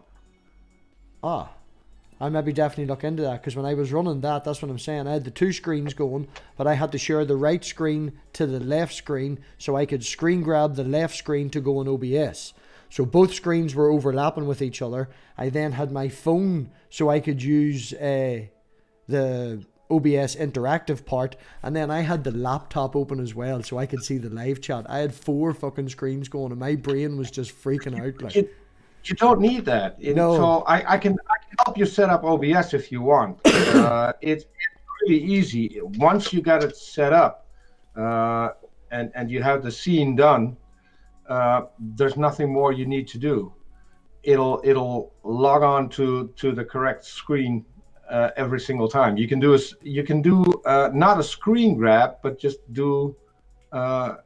I maybe definitely look into that, because when I was running that's what I'm saying. I had the 2 screens going, but I had to share the right screen to the left screen so I could screen grab the left screen to go in OBS. So both screens were overlapping with each other. I then had my phone so I could use the OBS interactive part, and then I had the laptop open as well so I could see the live chat. I had 4 fucking screens going, and my brain was just freaking out. Like, you don't need that. No. So I can help you set up OBS if you want. It's really easy. Once you got it set up and you have the scene done, there's nothing more you need to do. It'll log on to the correct screen every single time. You can do not a screen grab, but just do a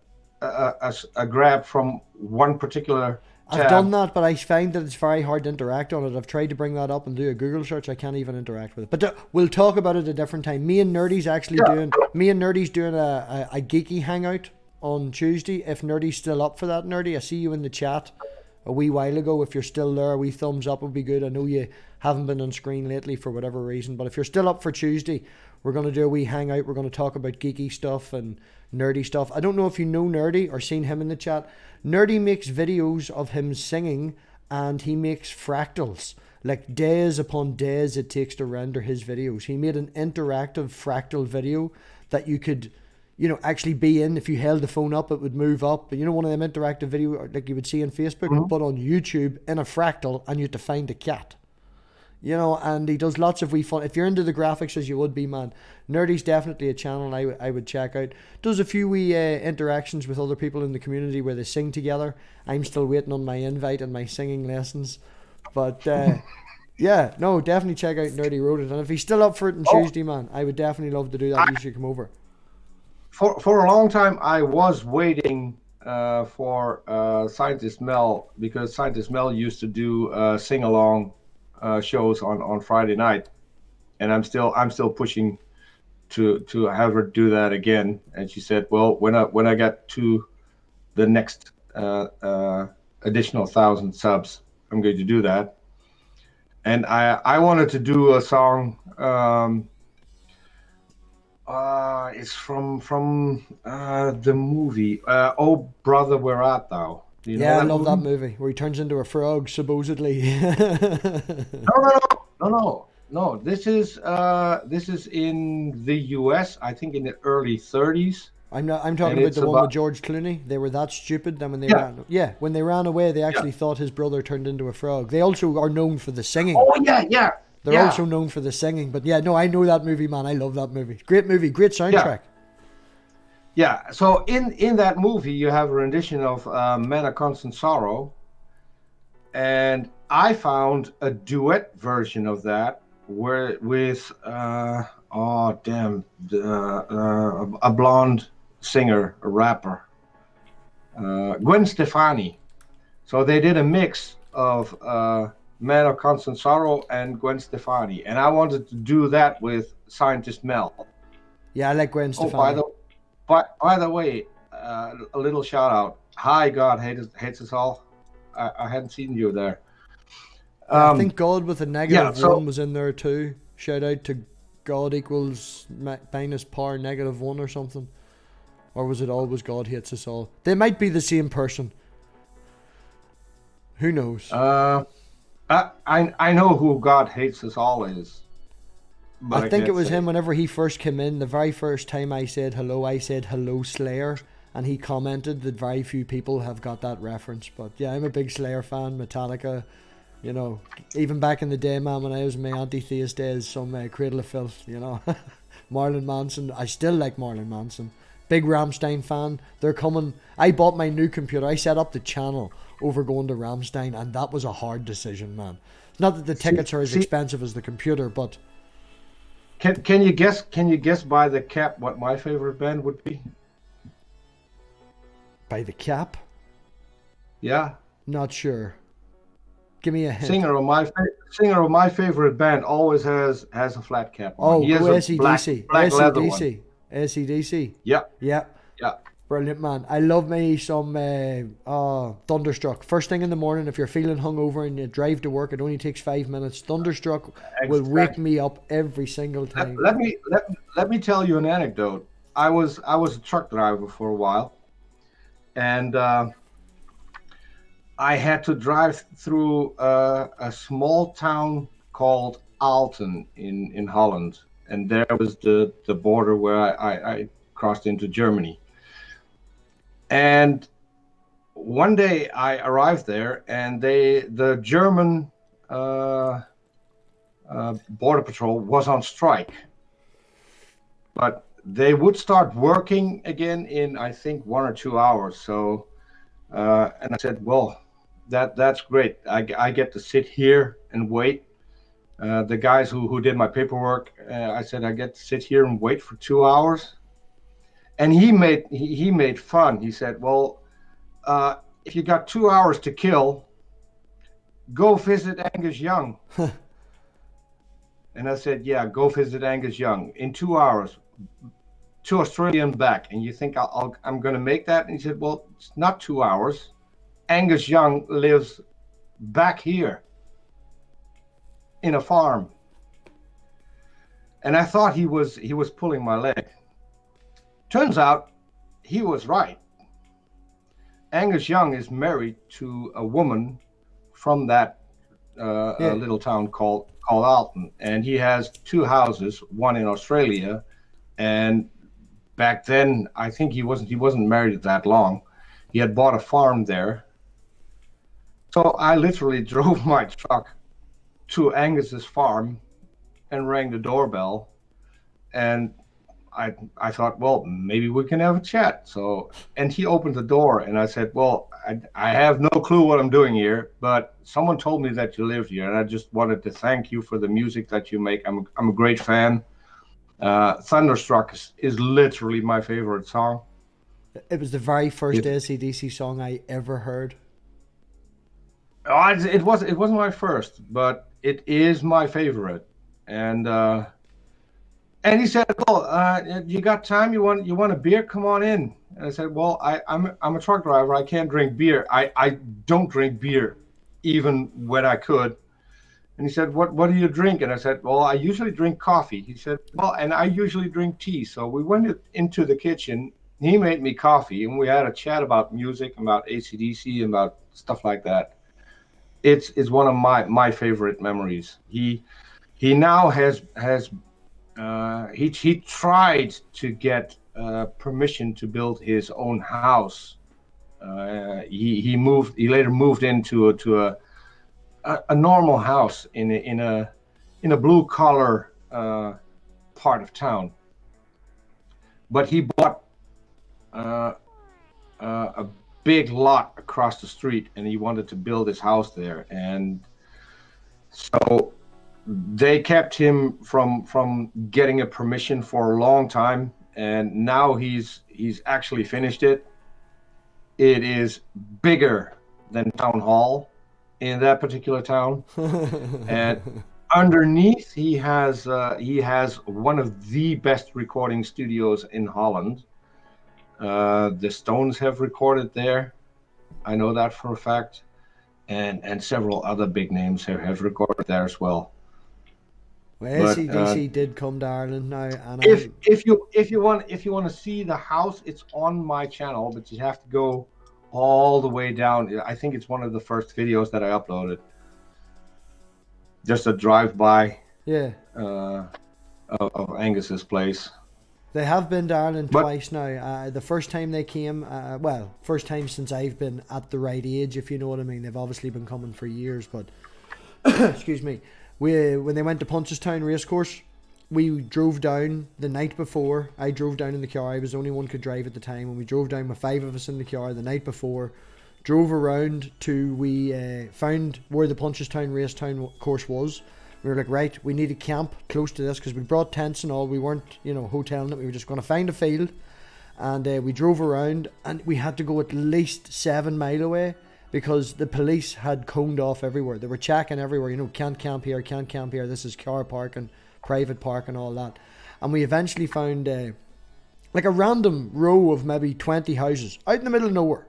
grab from one particular I've done that, but I find that it's very hard to interact on it. I've tried to bring that up and do a Google search. I can't even interact with it. But we'll talk about it a different time. Me and Nerdy's doing a geeky hangout on Tuesday. If Nerdy's still up for that, Nerdy, I see you in the chat a wee while ago. If you're still there, a wee thumbs up would be good. I know you haven't been on screen lately for whatever reason, but if you're still up for Tuesday, we're going to do a wee hangout. We're going to talk about geeky stuff and nerdy stuff. I don't know if you know Nerdy or seen him in the chat. Nerdy makes videos of him singing, and he makes fractals. Like days upon days it takes to render his videos. He made an interactive fractal video that you could, actually be in. If you held the phone up, it would move up. One of them interactive video like you would see on Facebook, but on YouTube in a fractal, and you had to find a cat. And he does lots of wee fun. If you're into the graphics as you would be, man, Nerdy's definitely a channel I would check out. Does a few wee interactions with other people in the community where they sing together. I'm still waiting on my invite and my singing lessons. But, yeah, no, definitely check out Nerdy Wrote It. And if he's still up for it on Tuesday, man, I would definitely love to do that. You should come over. For a long time, I was waiting for Scientist Mel, because Scientist Mel used to do sing-along shows on Friday night, and I'm still pushing to have her do that again. And she said, well, when I get to the next additional 1,000 subs, I'm going to do that. And I wanted to do a song. It's from the movie Oh Brother Where Art Thou? Do you know I love that movie where he turns into a frog, supposedly. No. This is in the US, I think in the early 30s. I'm talking about the one with George Clooney. They were that stupid. Then when they when they ran away, they actually thought his brother turned into a frog. They also are known for the singing. Oh yeah. They're also known for the singing. But I know that movie, man. I love that movie. Great movie, great soundtrack. Yeah, so in that movie, you have a rendition of Men of Constant Sorrow, and I found a duet version of that with a blonde singer, a rapper, Gwen Stefani. So they did a mix of Men of Constant Sorrow and Gwen Stefani, and I wanted to do that with Scientist Mel. Yeah, I like Gwen Stefani. By the way, a little shout out. Hi, God hates us all. I hadn't seen you there. I think God with a negative one was in there too. Shout out to God equals minus power negative 1 or something. Or was it always God hates us all? They might be the same person. Who knows? I know who God hates us all is. I think it was him whenever he first came in. The very first time I said hello Slayer, and he commented that very few people have got that reference. But yeah, I'm a big Slayer fan, Metallica, even back in the day, man, when I was in my anti-theist days, some Cradle of Filth, Marilyn Manson. I still like Marilyn Manson. Big Rammstein fan. They're coming. I bought my new computer. I set up the channel over going to Rammstein, and that was a hard decision, man. Not that the tickets are as expensive as the computer, but... Can you guess by the cap what my favorite band would be? By the cap? Yeah. Not sure. Give me a hint. Singer of my favorite band always has a flat cap on. Oh, go AC/DC. AC/DC. Yeah. Brilliant, man. I love me some Thunderstruck. First thing in the morning, if you're feeling hungover and you drive to work, it only takes 5 minutes. Thunderstruck will wake me up every single time. Let me tell you an anecdote. I was a truck driver for a while, and I had to drive through a small town called Alten in Holland, and there was the border where I crossed into Germany. And one day I arrived there, and the German border patrol was on strike, but they would start working again in, I think, 1 or 2 hours. So, and I said, well, that's great. I get to sit here and wait. The guys who did my paperwork, I said, I get to sit here and wait for 2 hours. And he made fun. He said, well, if you got 2 hours to kill, go visit Angus Young. And I said, yeah, go visit Angus Young in 2 hours to Australia and back. And you think I'm going to make that? And he said, well, it's not 2 hours. Angus Young lives back here in a farm. And I thought he was pulling my leg. Turns out he was right. Angus Young is married to a woman from that little town called Alton, and he has 2 houses, one in Australia, and back then I think he wasn't married that long. He had bought a farm there. So I literally drove my truck to Angus's farm and rang the doorbell, and I thought, well, maybe we can have a chat. So, and he opened the door, and I said, well, I have no clue what I'm doing here, but someone told me that you lived here, and I just wanted to thank you for the music that you make. I'm a great fan. Thunderstruck is literally my favorite song. It was the very first AC/DC song I ever heard. Oh, it wasn't my first, but it is my favorite. And he said, "Oh, you got time? You want a beer? Come on in." And I said, "Well, I'm a truck driver. I can't drink beer. I don't drink beer, even when I could." And he said, "What do you drink?" And I said, "Well, I usually drink coffee." He said, "Well, and I usually drink tea." So we went into the kitchen. He made me coffee, and we had a chat about music, about AC/DC, about stuff like that. It's one of my favorite memories. He now has he tried to get permission to build his own house. He later moved into a normal house in a blue collar part of town, but he bought a big lot across the street, and he wanted to build his house there. And so they kept him from getting a permission for a long time, and now he's actually finished it. It is bigger than town hall in that particular town, and underneath he has one of the best recording studios in Holland. The Stones have recorded there, I know that for a fact, and several other big names have recorded there as well. Well, AC/DC did come to Ireland now, and if you want to see the house, it's on my channel, but you have to go all the way down. I think it's one of the first videos that I uploaded. Just a drive-by, of Angus's place. They have been to Ireland twice now. The first time they came, first time since I've been at the right age, if you know what I mean. They've obviously been coming for years, but excuse me. When they went to Punchestown Racecourse, we drove down the night before. I drove down in the car. I was the only one could drive at the time, and we drove down with 5 of us in the car the night before. Drove around to we found where the Punchestown Racetown course was. We were like, right, we need a camp close to this because we brought tents and all. We weren't, hoteling it. We were just going to find a field, and we drove around, and we had to go at least 7 mile away because the police had coned off everywhere. They were checking everywhere. Can't camp here, can't camp here. This is car parking, private parking, all that. And we eventually found like a random row of maybe 20 houses out in the middle of nowhere.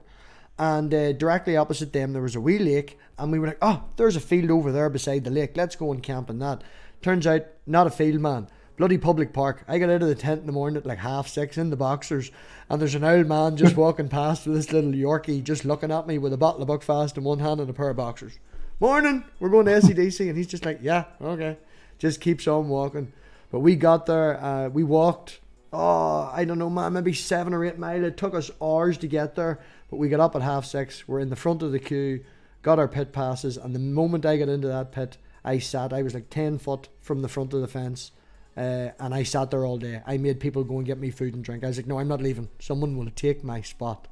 And directly opposite them there was a wee lake, and we were like, oh, there's a field over there beside the lake, let's go and camp in that. Turns out, not a field, man. Bloody public park. I got out of the tent in the morning at like 6:30 in the boxers, and there's an old man just walking past with this little Yorkie just looking at me with a bottle of Buckfast in one hand and a pair of boxers. Morning, we're going to AC/DC, and he's just like, yeah, okay. Just keeps on walking. But we got there, we walked, I don't know, man, maybe 7 or 8 miles. It took us hours to get there. But we got up at 6:30, we're in the front of the queue, got our pit passes, and the moment I got into that pit, I was like 10 foot from the front of the fence, and I sat there all day. I made people go and get me food and drink. I was like, no, I'm not leaving. Someone will take my spot.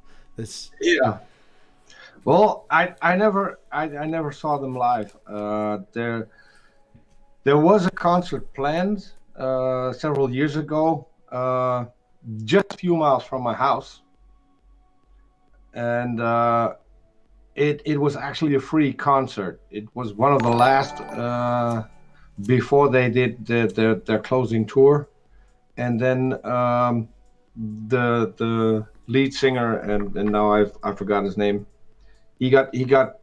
Yeah. Well, I never saw them live. There was a concert planned several years ago, just a few miles from my house. And it was actually a free concert. It was one of the last before they did their closing tour, and then the lead singer, and now I forgot his name. He got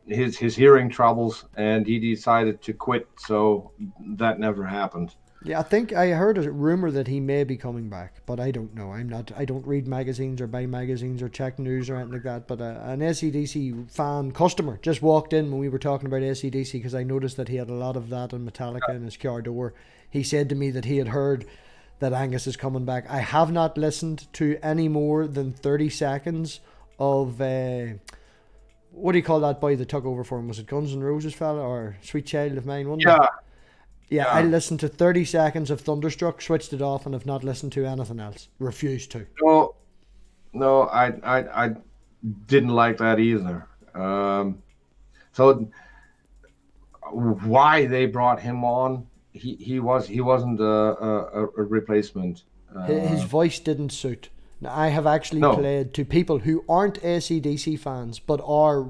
his hearing troubles, and he decided to quit. So that never happened. Yeah, I think I heard a rumor that he may be coming back, but I don't know. I don't read magazines or buy magazines or check news or anything like that. But an AC/DC fan customer just walked in when we were talking about AC/DC because I noticed that he had a lot of that in Metallica in his car door. He said to me that he had heard that Angus is coming back. I have not listened to any more than 30 seconds of what do you call that boy that took over for him? Was it Guns N' Roses fella or Sweet Child of Mine? Wasn't it? Yeah, I listened to 30 seconds of Thunderstruck, switched it off, and have not listened to anything else. Refused to. No, I didn't like that either. So why they brought him on? He wasn't a replacement. His voice didn't suit. Now, I have actually played to people who aren't AC/DC fans, but are,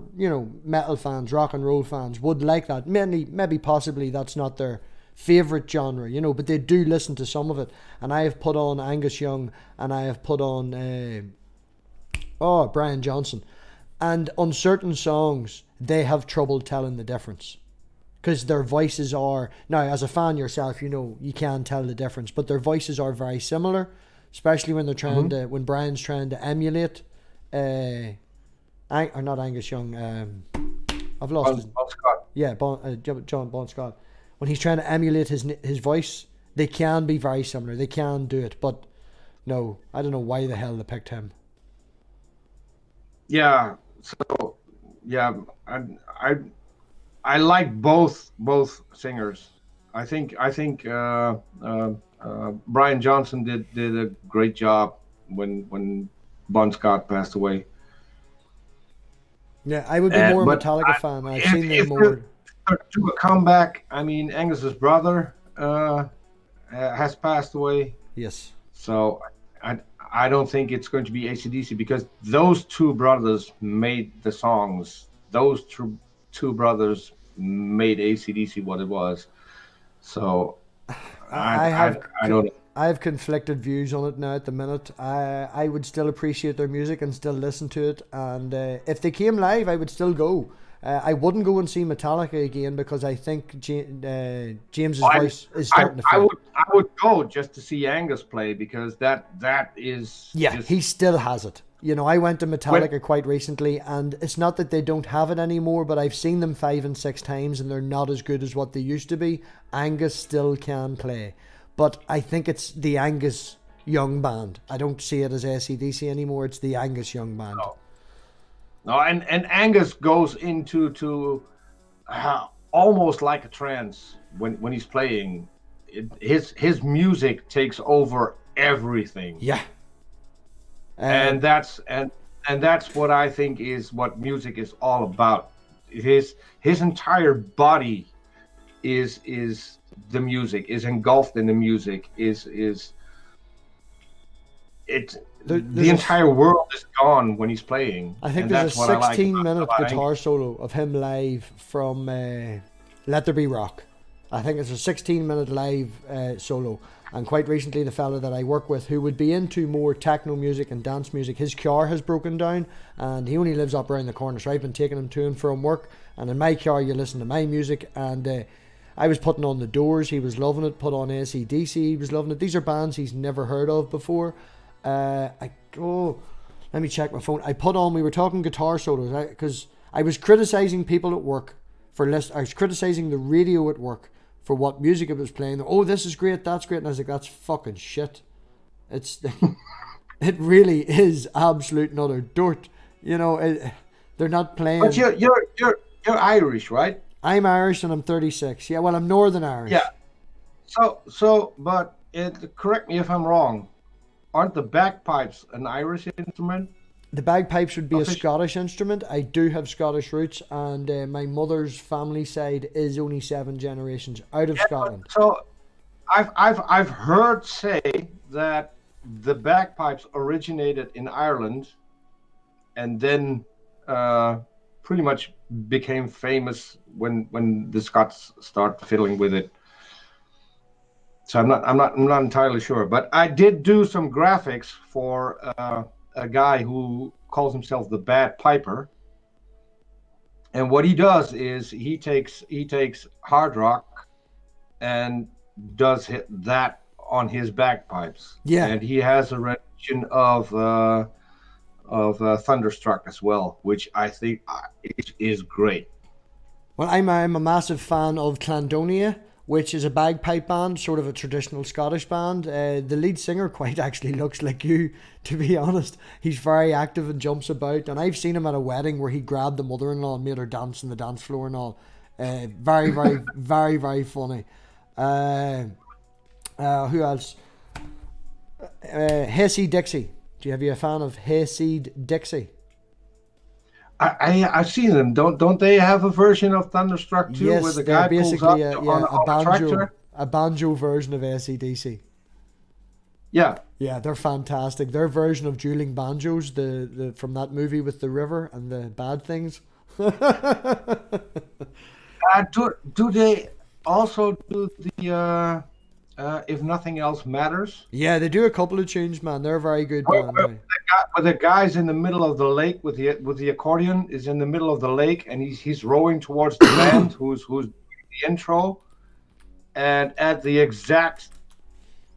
metal fans, rock and roll fans, would like that. Maybe possibly that's not their favourite genre, but they do listen to some of it. And I have put on Angus Young, and I have put on Brian Johnson. And on certain songs, they have trouble telling the difference. Because their voices are... Now, as a fan yourself, you can tell the difference. But their voices are very similar. Especially when they're trying to... When Brian's trying to emulate... or not Angus Young. I've lost Bon Scott. Yeah, John Bon Scott. When he's trying to emulate his voice, they can be very similar. They can do it, but no, I don't know why the hell they picked him. Yeah. So yeah, I like both singers. I think Brian Johnson did a great job when Bon Scott passed away. Yeah, I would be more a Metallica fan. I've seen them more. To a comeback, I mean, Angus's brother has passed away. Yes. So I don't think it's going to be AC/DC because those two brothers made the songs. Those two brothers made AC/DC what it was. So I don't know. I have conflicted views on it now at the minute. I would still appreciate their music and still listen to it. And if they came live, I would still go. I wouldn't go and see Metallica again because I think James's voice is starting to fail. I would go just to see Angus play because that is... Yeah, he still has it. I went to Metallica quite recently, and it's not that they don't have it anymore, but I've seen them 5 and 6 times, and they're not as good as what they used to be. Angus still can play. But I think it's the Angus Young Band. I don't see it as AC/DC anymore. It's the Angus Young Band. No, and Angus goes into almost like a trance when he's playing. His music takes over everything. Yeah. And that's what I think is what music is all about. His entire body is the music, is engulfed in the music, the entire world is gone when he's playing. I think there's a 16-minute guitar solo of him live from Let There Be Rock. I think it's a 16-minute live solo. And quite recently, the fella that I work with, who would be into more techno music and dance music, his car has broken down, and he only lives up around the corner. So I've been taking him to and from work, and in my car, you listen to my music. And I was putting on The Doors, he was loving it. Put on AC/DC, he was loving it. These are bands he's never heard of before. Let me check my phone. We were talking guitar solos, because I was criticizing people at work I was criticizing the radio at work for what music it was playing. Oh, this is great, that's great. And I was like, that's fucking shit. It really is absolute and utter dirt. They're not playing. But you're Irish, right? I'm Irish and I'm 36. Yeah, well, I'm Northern Irish. Yeah. But correct me if I'm wrong. Aren't the bagpipes an Irish instrument? The bagpipes would be a Scottish instrument. I do have Scottish roots, and my mother's family side is only 7 generations out of Scotland. So, I've heard say that the bagpipes originated in Ireland, and then pretty much became famous when the Scots start fiddling with it. So I'm not entirely sure, but I did do some graphics for a guy who calls himself the Bad Piper, and what he does is he takes hard rock and does that on his bagpipes. Yeah. And he has a rendition of Thunderstruck as well, which I think is great. Well, I'm a massive fan of Clandonia, which is a bagpipe band, sort of a traditional Scottish band. The lead singer quite actually looks like you, to be honest. He's very active and jumps about, and I've seen him at a wedding where he grabbed the mother-in-law and made her dance on the dance floor and all. Very, very, very, very funny. Who else? Hayseed Dixie. Have you a fan of Hayseed Dixie? I've seen them. Don't they have a version of Thunderstruck too, Yes, where the they're guy pulls basically up a on a banjo, tractor? a banjo version of AC/DC. Yeah, Yeah, they're fantastic. Their version of dueling banjos, the from that movie with the river and the bad things. do they also do the If Nothing Else Matters? Yeah, they do a couple of tunes, man. They're a very good band. Where the guy's in the middle of the lake with the accordion is in the middle of the lake, and he's rowing towards the band who's the intro, and at the exact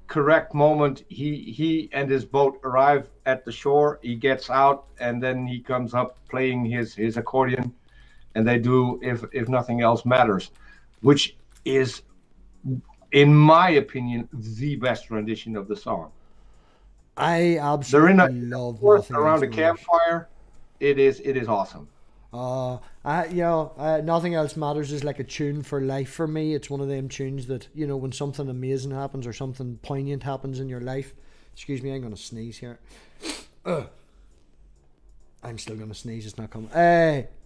correct moment he and his boat arrive at the shore, he gets out, and then he comes up playing his accordion, and they do If Nothing Else Matters, which is, in my opinion, the best rendition of the song. I absolutely love Nothing around a Else campfire. It is awesome. Nothing Else Matters is like a tune for life for me. It's one of them tunes that, when something amazing happens or something poignant happens in your life. Excuse me, I'm gonna sneeze here. I'm still gonna sneeze. It's not coming.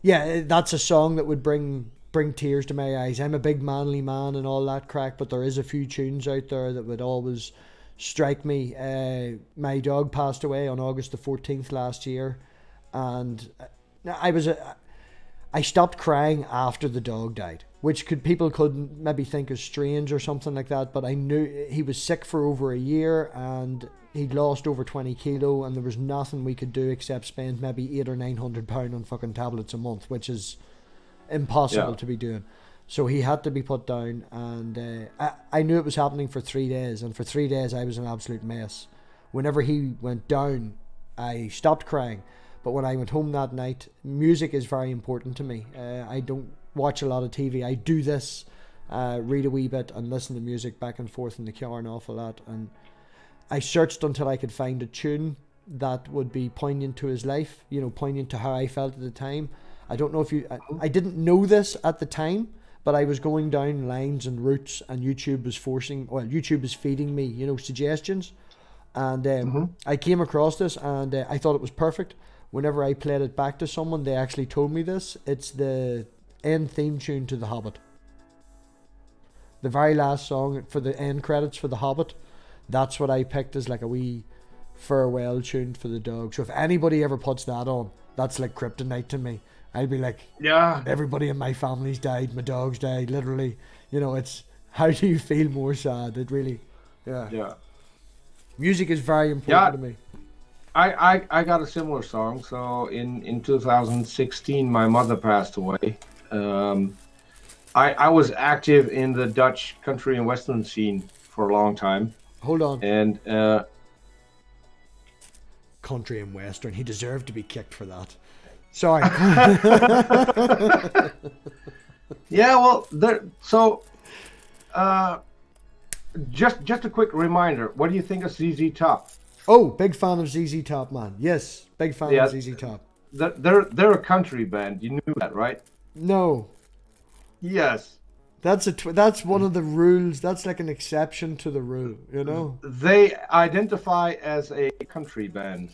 Yeah, that's a song that would bring tears to my eyes. I'm a big manly man and all that crack, but there is a few tunes out there that would always strike me. My dog passed away on August the 14th last year, and I stopped crying after the dog died, which people could maybe think is strange or something like that, but I knew he was sick for over a year and he'd lost over 20 kilo, and there was nothing we could do except spend maybe £800 or £900 on fucking tablets a month, which is impossible to be doing. So he had to be put down, and I knew it was happening for 3 days, and for 3 days I was an absolute mess. Whenever he went down, I stopped crying, but when I went home that night, music is very important to me. I don't watch a lot of TV. I do this, read a wee bit and listen to music back and forth in the car an awful lot, and I searched until I could find a tune that would be poignant to his life, poignant to how I felt at the time. I don't know if I didn't know this at the time, but I was going down lines and routes, and YouTube was feeding me, suggestions. And I came across this, and I thought it was perfect. Whenever I played it back to someone, they actually told me this. It's the end theme tune to The Hobbit. The very last song for the end credits for The Hobbit. That's what I picked as like a wee farewell tune for the dog. So if anybody ever puts that on, that's like kryptonite to me. I'd be like, yeah, everybody in my family's died, my dog's died, literally. It's, how do you feel more sad? It really, yeah. Music is very important to me. I got a similar song. So in 2016, my mother passed away. I was active in the Dutch country and western scene for a long time. Hold on. And country and western. He deserved to be kicked for that. Sorry. Yeah, well, just a quick reminder. What do you think of ZZ Top? Oh, big fan of ZZ Top, man. Yes, big fan of ZZ Top. They're a country band. You knew that, right? No. Yes. That's one of the rules. That's like an exception to the rule, They identify as a country band.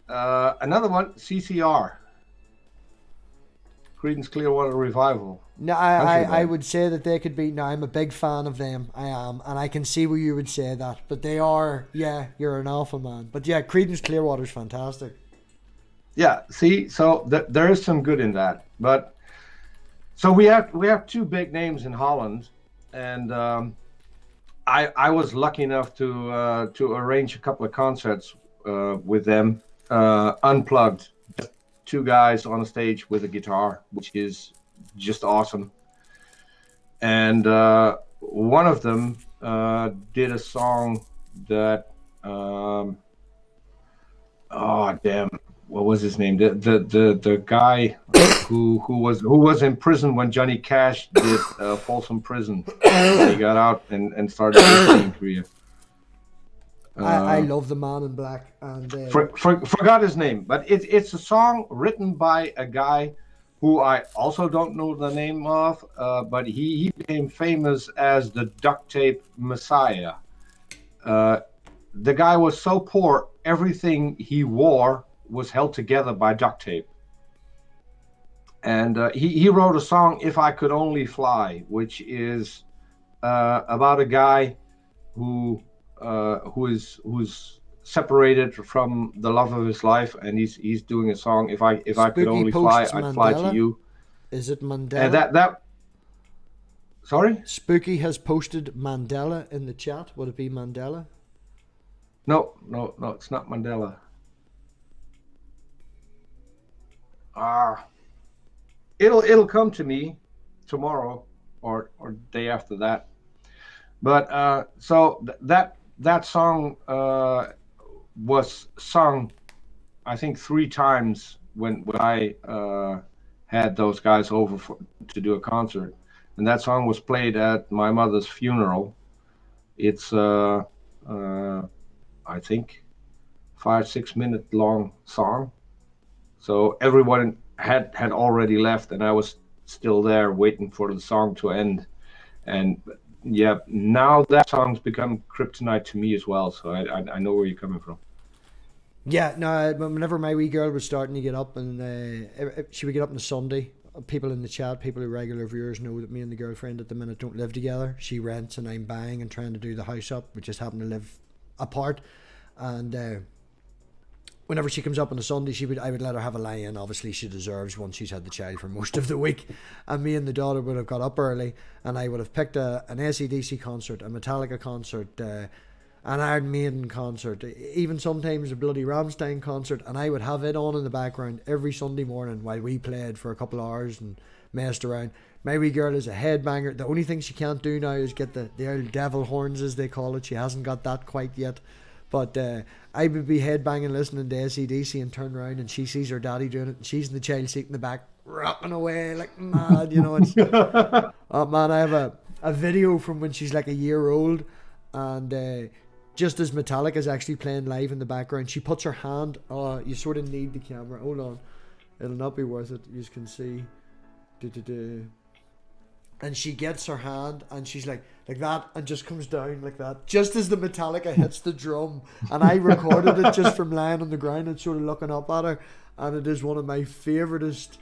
Another one, CCR. Creedence Clearwater Revival. No, I would say that they could be. No, I'm a big fan of them. I am, and I can see where you would say that. But they are, you're an alpha man. But yeah, Creedence Clearwater's fantastic. Yeah, see, so there is some good in that. But so we have two big names in Holland, and I was lucky enough to arrange a couple of concerts with them, unplugged, just two guys on a stage with a guitar, which is just awesome. And one of them did a song that oh damn, what was his name? The guy who was in prison when Johnny Cash did Folsom Prison when he got out and started his singing career. I love the Man in Black, and Forgot his name, but it's a song written by a guy who I also don't know the name of, but he became famous as the Duct Tape Messiah. Uh, the guy was so poor, everything he wore was held together by duct tape. And he wrote a song, "If I Could Only Fly," which is about a guy who's separated from the love of his life, and he's doing a song, "If I could Spooky only fly, posts I'd fly to Mandela. you." Is it Mandela? And that sorry? Spooky has posted Mandela in the chat. Would it be Mandela? No, it's not Mandela. Ah, it'll come to me tomorrow or day after that. But so that song was sung, I think, 3 times when I had those guys over to do a concert, and that song was played at my mother's funeral. It's I think 5-6 minute long song. So everyone had already left, and I was still there waiting for the song to end. And yeah, now that song's become kryptonite to me as well. So I know where you're coming from. Yeah, no. Whenever my wee girl was starting to get up, and she would get up on a Sunday, people in the chat, people who are regular viewers know that me and the girlfriend at the minute don't live together. She rents and I'm buying and trying to do the house up. We just happen to live apart, and whenever she comes up on a Sunday, I would let her have a lie in. Obviously, she deserves once she's had the child for most of the week. And me and the daughter would have got up early, and I would have picked an AC/DC concert, a Metallica concert, an Iron Maiden concert, even sometimes a bloody Rammstein concert, and I would have it on in the background every Sunday morning while we played for a couple of hours and messed around. My wee girl is a headbanger. The only thing she can't do now is get the old devil horns, as they call it. She hasn't got that quite yet. But I would be headbanging listening to AC/DC and turn around and she sees her daddy doing it and she's in the child seat in the back rocking away like mad, you know. It's, oh man, I have a video from when she's like a year old, and just as Metallica is actually playing live in the background, she puts her hand, oh, you sort of need the camera, hold on, it'll not be worth it, you can see, and she gets her hand and she's like that, and just comes down like that just as the Metallica hits the drum, and I recorded it just from lying on the ground and sort of looking up at her, and it is one of my favoritist.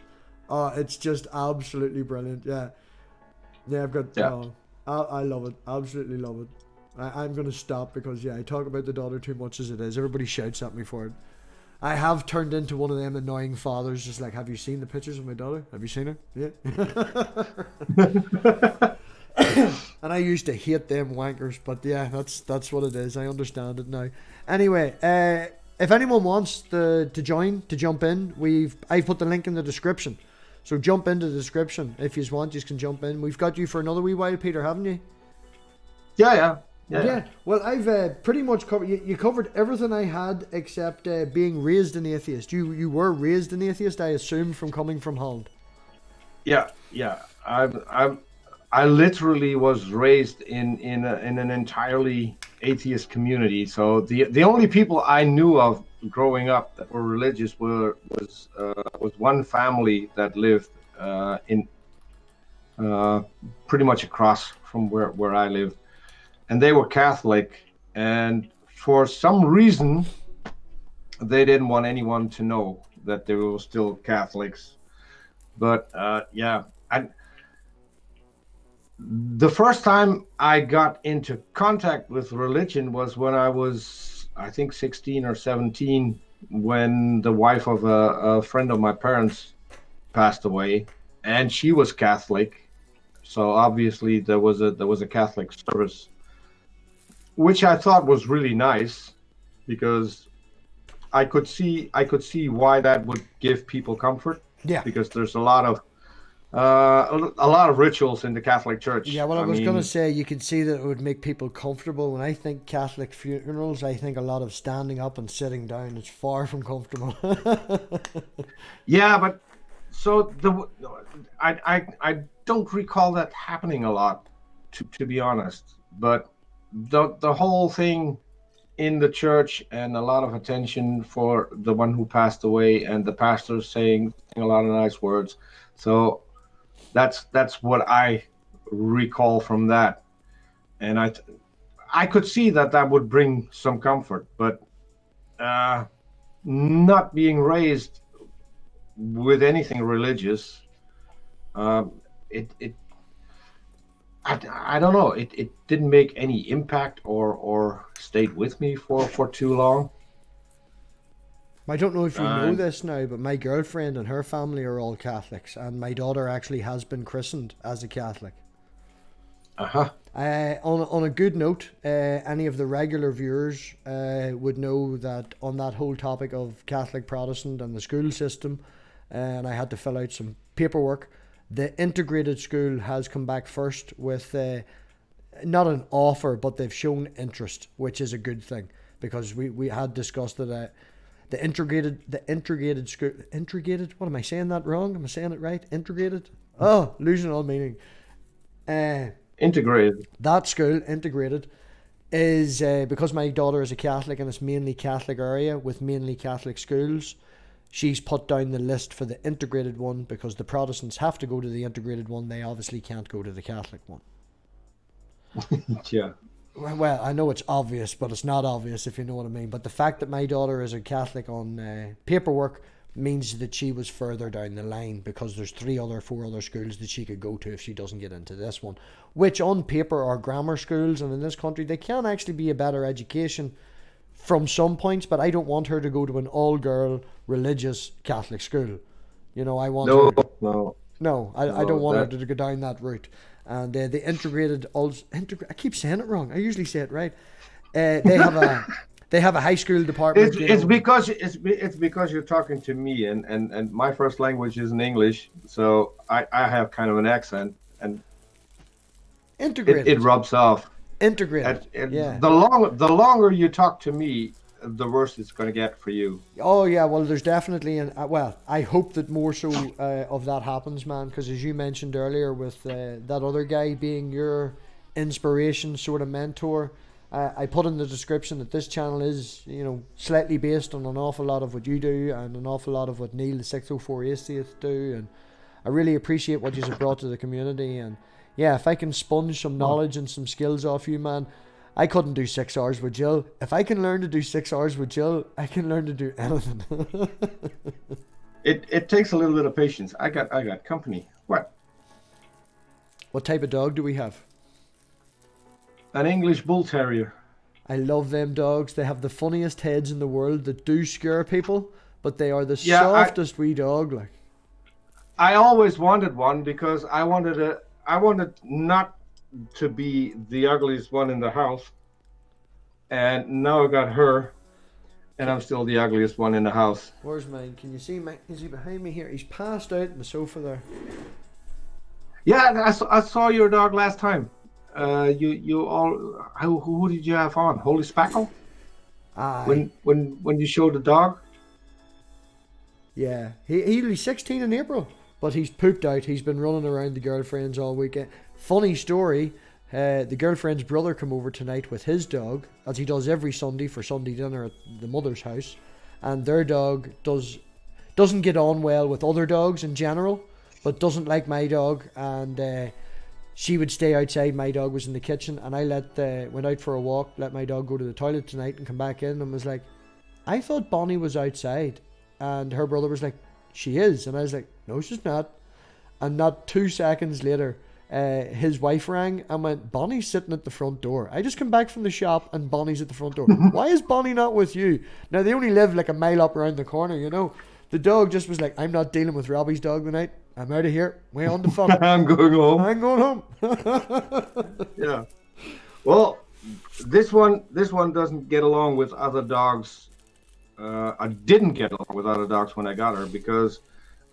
It's just absolutely brilliant. Yeah, I've got I love it, absolutely love it. I'm gonna stop because I talk about the daughter too much as it is. Everybody shouts at me for it. I have turned into one of them annoying fathers, just like, have you seen the pictures of my daughter? Have you seen her? Yeah. And I used to hate them wankers, but yeah, that's what it is. I understand it now. Anyway, if anyone wants to jump in, I've put the link in the description. So jump into the description if you want. You can jump in. We've got you for another wee while, Peter, haven't you? Yeah. Well, I've pretty much covered. You covered everything I had except being raised an atheist. You were raised an atheist, I assume, from coming from Holland. Yeah. I literally was raised in an entirely atheist community. So the only people I knew of growing up that were religious was one family that lived in pretty much across from where I lived. And they were Catholic, and for some reason, they didn't want anyone to know that they were still Catholics. But the first time I got into contact with religion was when I was, I think, 16 or 17, when the wife of a friend of my parents passed away, and she was Catholic. So obviously there was a Catholic service, which I thought was really nice because I could see why that would give people comfort, Yeah. because there's a lot of rituals in the Catholic Yeah, Church. well, I I was going to mean, say you could see that it would make people comfortable. When I think Catholic funerals, I think a lot of standing up and sitting down. It's far from comfortable. yeah, but so I don't recall that happening a lot, to be honest. But the whole thing in the church, and a lot of attention for the one who passed away, and the pastor saying a lot of nice words. So that's what I recall from that, and I could see that would bring some comfort, but uh, not being raised with anything religious, um, it I don't know, it didn't make any impact or stayed with me for too long. I don't know if you know And this now, but my girlfriend and her family are all Catholics, and my daughter actually has been christened as a Catholic. uh-huh. On a good note, any of the regular viewers would know that on that whole topic of Catholic Protestant and the school system, and I had to fill out some paperwork. The integrated school has come back first with not an offer, but they've shown interest, which is a good thing because we had discussed that the integrated school integrated. What am I saying that wrong? Am I saying it right? Integrated. Oh, losing all meaning. Uh, Integrated. that school integrated is because my daughter is a Catholic and it's mainly Catholic area with mainly Catholic schools. She's put down the list for the integrated one because the Protestants have to go to the integrated one. They obviously can't go to the Catholic one. Yeah. Well, I know it's obvious, but it's not obvious if you know what I mean. But the fact that my daughter is a Catholic on paperwork means that she was further down the line because there's four other schools that she could go to if she doesn't get into this one, which on paper are grammar schools, and in this country they can actually be a better education from some points. But I don't want her to go to an all-girl religious Catholic school. I want No, her. no, No, I don't no. want her That to go down that route. And the integrated, I keep saying it wrong. I usually say it right. They have a high school department. it's because you're talking to me, and my first language isn't English, so I have kind of an accent, and it Integrated, rubs off. integrated. Yeah. The longer you talk to me, the worse it's going to get for you. Oh yeah. Well, there's definitely well, I hope that more so of that happens, man. Because as you mentioned earlier, with that other guy being your inspiration, sort of mentor. I put in the description that this channel is, slightly based on an awful lot of what you do and an awful lot of what Neil, the 604 Atheist, do. And I really appreciate what you have brought to the community. And yeah, if I can sponge some knowledge and some skills off you, man, I couldn't do 6 hours with Jill. If I can learn to do 6 hours with Jill, I can learn to do anything. It takes a little bit of patience. I got company. What? What type of dog do we have? An English Bull Terrier. I love them dogs. They have the funniest heads in the world that do scare people, but they are the Yeah, softest wee dog. Like, I always wanted one because I wanted not to be the ugliest one in the house, and now I got her, and I'm still the ugliest one in the house. where's mine? Can you see mine? Is he behind me here? He's passed out on the sofa there. Yeah, I saw your dog last time. You all, who did you have on? Holy Spackle? Aye. When you showed the dog? Yeah. He'll be 16 in April, but he's pooped out. He's been running around the girlfriends all weekend. Funny story. The girlfriend's brother come over tonight with his dog, as he does every Sunday for Sunday dinner at the mother's house, and their dog doesn't get on well with other dogs in general, but doesn't like my dog, and she would stay outside. My dog was in the kitchen, and I went out for a walk, let my dog go to the toilet tonight, and come back in, and was like, I thought Bonnie was outside, and her brother was like, she is, and I was like, no, she's not. And not 2 seconds later, his wife rang and went, Bonnie's sitting at the front door. I just come back from the shop and Bonnie's at the front door. Why is Bonnie not with you? Now, they only live like a mile up around the corner, you know. The dog just was like, I'm not dealing with Robbie's dog tonight. I'm out of here. Way on the phone. I'm going home. I'm going home. Yeah. Well, this one doesn't get along with other dogs. I didn't get along with other dogs when I got her because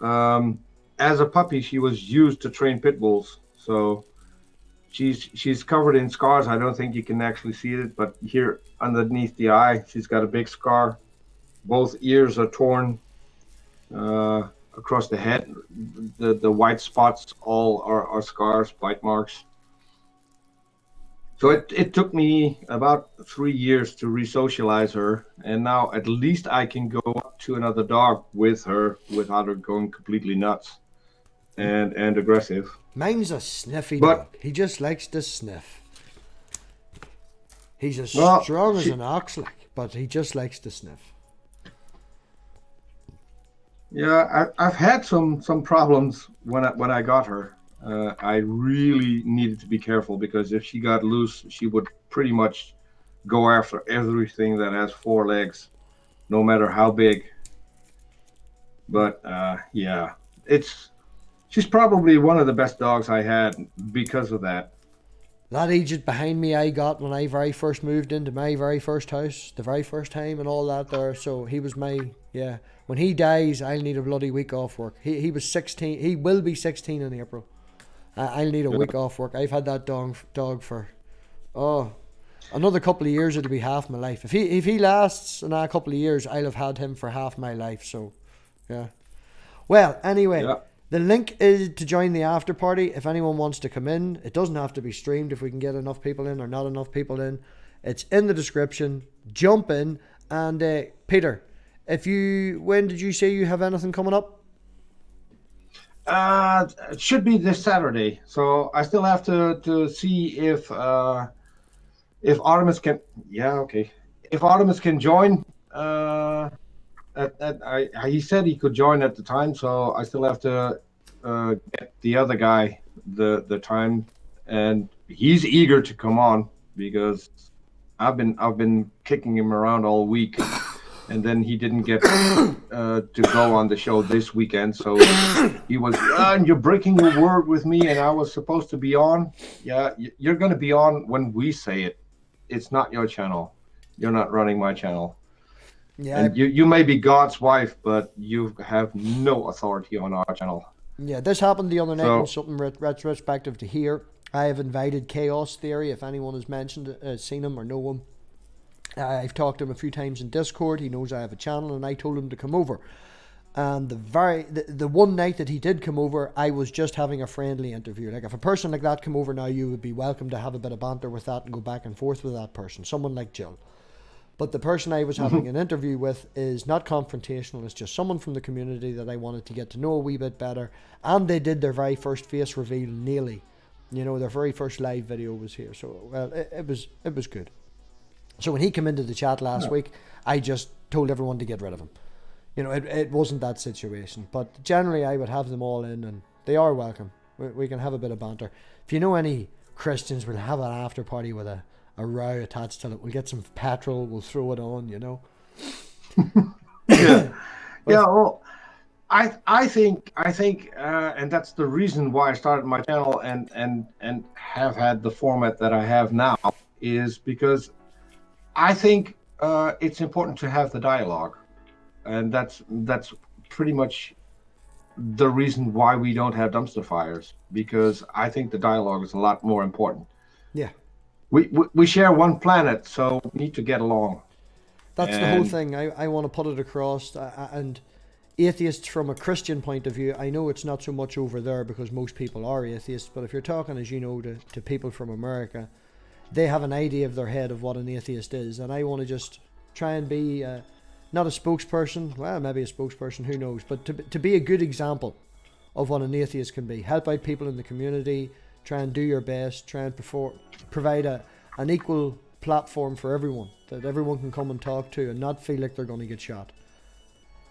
as a puppy she was used to train pit bulls. So she's covered in scars. I don't think you can actually see it, but here underneath the eye, she's got a big scar. Both ears are torn across the head. The white spots all are scars, bite marks. So it took me about 3 years to re-socialize her, and now at least I can go up to another dog with her without her going completely nuts and aggressive. Mine's a sniffy dog. He just likes to sniff. He's as strong as an ox, like, but he just likes to sniff. Yeah, I've had some problems when I got her. I really needed to be careful because if she got loose, she would pretty much go after everything that has 4 legs, no matter how big. But yeah, she's probably one of the best dogs I had because of that. That Egypt behind me I got when I very first moved into my very first house, the very first time and all that there. So he was yeah. When he dies, I'll need a bloody week off work. He was 16. He will be 16 in April. I'll need a week off work. I've had that dog for, another couple of years. It'll be half my life. If he lasts another couple of years, I'll have had him for half my life. So, yeah. Well, anyway. Yeah. The link is to join the after party if anyone wants to come in. It doesn't have to be streamed if we can get enough people in or not enough people in. It's in the description. Jump in. And Peter, when did you say you have anything coming up? It should be this Saturday. So I still have to see if Artemis can. Yeah, okay. If Artemis can join. He said he could join at the time, so I still have to get the other guy the time, and he's eager to come on because I've been kicking him around all week, and then he didn't get to go on the show this weekend, so he was, and you're breaking your word with me, and I was supposed to be on. Yeah, you're going to be on when we say it. It's not your channel. You're not running my channel. Yeah, and you may be God's wife, but you have no authority on our channel. Yeah, this happened the other night in something retrospective to here. I have invited Chaos Theory, if anyone has seen him or know him. I've talked to him a few times in Discord. He knows I have a channel, and I told him to come over. And the one night that he did come over, I was just having a friendly interview. Like, if a person like that come over now, you would be welcome to have a bit of banter with that and go back and forth with that person. Someone like Jill. But the person I was having an interview with is not confrontational. It's just someone from the community that I wanted to get to know a wee bit better. And they did their very first face reveal nearly. You know, their very first live video was here. So, well, it was good. So when he came into the chat last week, I just told everyone to get rid of him. You know, it wasn't that situation. But generally, I would have them all in, and they are welcome. We can have a bit of banter. If you know any Christians, we'll have an after party with a row attached to it. We'll get some petrol, we'll throw it on, you know. Yeah. Well, I think and that's the reason why I started my channel and have had the format that I have now, is because I think it's important to have the dialogue, and that's pretty much the reason why we don't have dumpster fires, because I think the dialogue is a lot more important. Yeah. We share one planet, so we need to get along. That's the whole thing. I want to put it across. And atheists from a Christian point of view, I know it's not so much over there because most people are atheists, but if you're talking, as you know, to people from America, they have an idea of their head of what an atheist is. And I want to just try and be not a spokesperson, well, maybe a spokesperson, who knows, but to be a good example of what an atheist can be. Help out people in the community. Try and do your best, try and provide an equal platform for everyone, that everyone can come and talk to and not feel like they're going to get shot.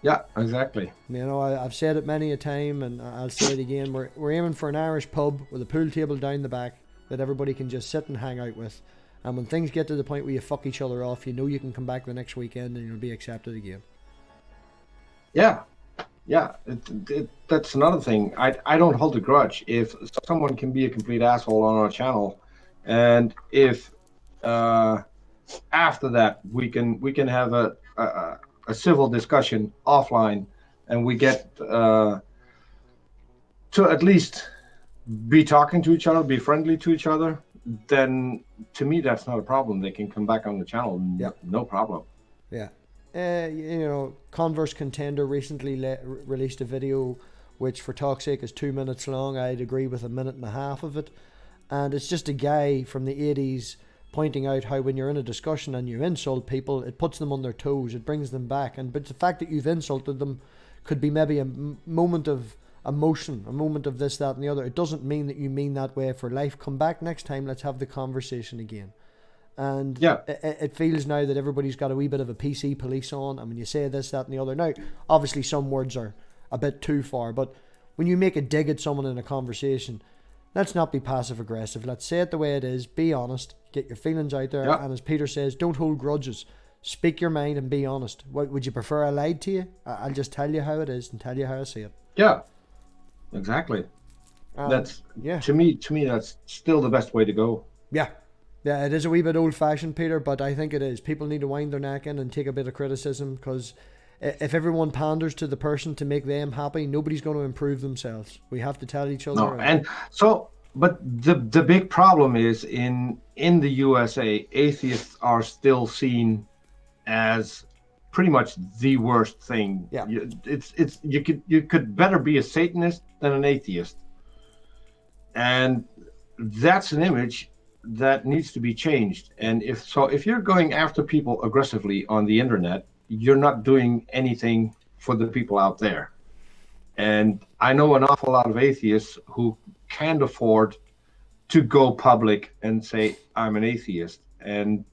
Yeah, exactly. You know, I've said it many a time, and I'll say it again. We're aiming for an Irish pub with a pool table down the back that everybody can just sit and hang out with. And when things get to the point where you fuck each other off, you know you can come back the next weekend and you'll be accepted again. Yeah, yeah. That's another thing. I don't hold a grudge if someone can be a complete asshole on our channel, and if after that we can have a civil discussion offline, and we get to at least be talking to each other, be friendly to each other, then to me that's not a problem. They can come back on the channel, Yeah. no problem. Yeah. You know, Converse Contender recently released a video which, for talk's sake, is 2 minutes long. I'd agree with a minute and a half of it. And it's just a guy from the 80s pointing out how when you're in a discussion and you insult people, it puts them on their toes, it brings them back. But the fact that you've insulted them could be maybe a moment of emotion, a moment of this, that, and the other. It doesn't mean that you mean that way for life. Come back next time, let's have the conversation again. And Yeah. it feels now that everybody's got a wee bit of a PC police on. I mean, you say this, that, and the other. Now, obviously, some words are a bit too far, but when you make a dig at someone in a conversation, let's not be passive aggressive. Let's say it the way it is. Be honest. Get your feelings out there. Yeah. And as Peter says, don't hold grudges. Speak your mind and be honest. What would you prefer? I lied to you? I'll just tell you how it is and tell you how I see it. Yeah, exactly. That's yeah. To me, that's still the best way to go. Yeah. Yeah, it is a wee bit old-fashioned, Peter, but I think it is. People need to wind their neck in and take a bit of criticism, because if everyone panders to the person to make them happy, nobody's going to improve themselves. We have to tell each other. No, and so, but the big problem is in the USA, atheists are still seen as pretty much the worst thing. Yeah. You could better be a Satanist than an atheist, and that's an image that needs to be changed. And if you're going after people aggressively on the internet, you're not doing anything for the people out there. And I know an awful lot of atheists who can't afford to go public and say, I'm an atheist. And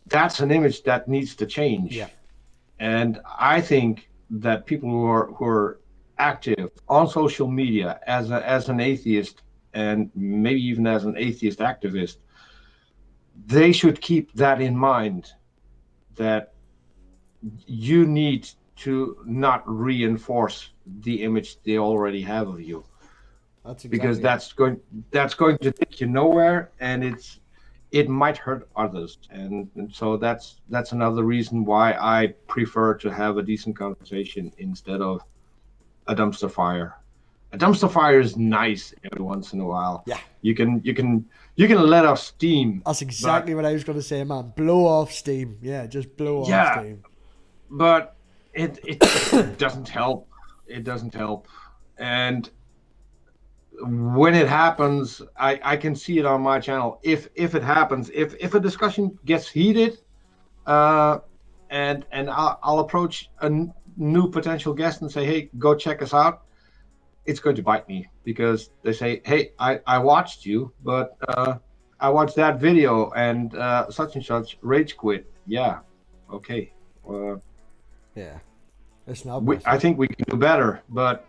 that's an image that needs to change. Yeah. And I think that people who are active on social media as an atheist, and maybe even as an atheist activist, they should keep that in mind, that you need to not reinforce the image they already have of you. That's exactly because that's going to take you nowhere, and it might hurt others. And so that's another reason why I prefer to have a decent conversation instead of a dumpster fire. A dumpster fire is nice every once in a while. Yeah. You can let off steam. That's exactly what I was going to say, man. Blow off steam. Yeah, just blow off steam. But it doesn't help. It doesn't help. And when it happens, I can see it on my channel. If it happens, if a discussion gets heated, and I'll approach a new potential guest and say, hey, go check us out, it's going to bite me, because they say, hey, I watched you, but I watched that video and such and such rage quit. Yeah, okay. Yeah, it's not. I think we can do better, but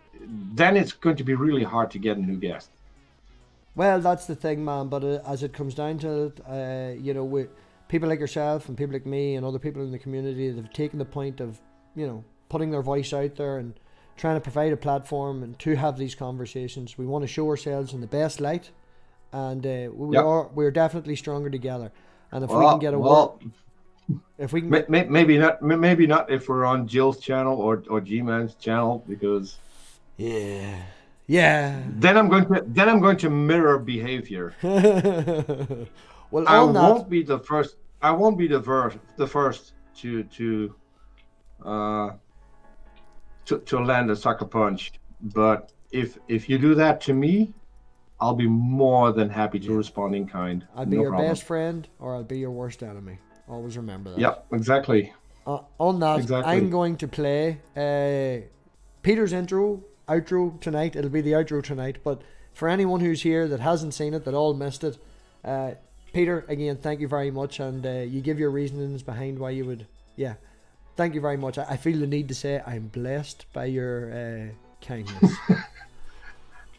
then it's going to be really hard to get a new guest. Well, that's the thing, man. But as it comes down to it, you know, people like yourself and people like me and other people in the community that have taken the point of, you know, putting their voice out there and trying to provide a platform and to have these conversations. We want to show ourselves in the best light, and we're definitely stronger together. And if we can get if we can maybe not if we're on Jill's channel or G-Man's channel, because yeah. Then I'm going to mirror behavior. Well, I won't be the first. I won't be the first to land a sucker punch. But if you do that to me, I'll be more than happy to respond in kind. I'll be your best friend, or I'll be your worst enemy. Always remember that. Yep, exactly. On that, I'm going to play Peter's outro tonight. It'll be the outro tonight. But for anyone who's here that hasn't seen it, that all missed it, Peter, again, thank you very much. And you give your reasonings behind why you would, Thank you very much. I feel the need to say I'm blessed by your kindness.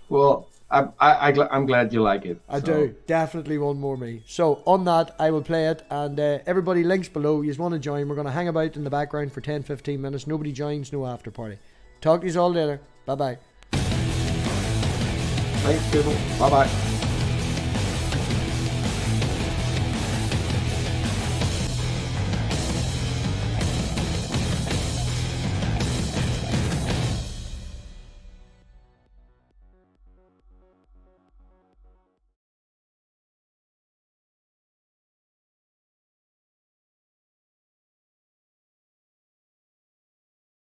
Well, I'm glad you like it. I do. Definitely one more me. So on that, I will play it, and everybody, links below. You want to join. We're going to hang about in the background for 10-15 minutes. Nobody joins, no after party. Talk to you all later. Bye-bye. Thanks, people. Bye-bye.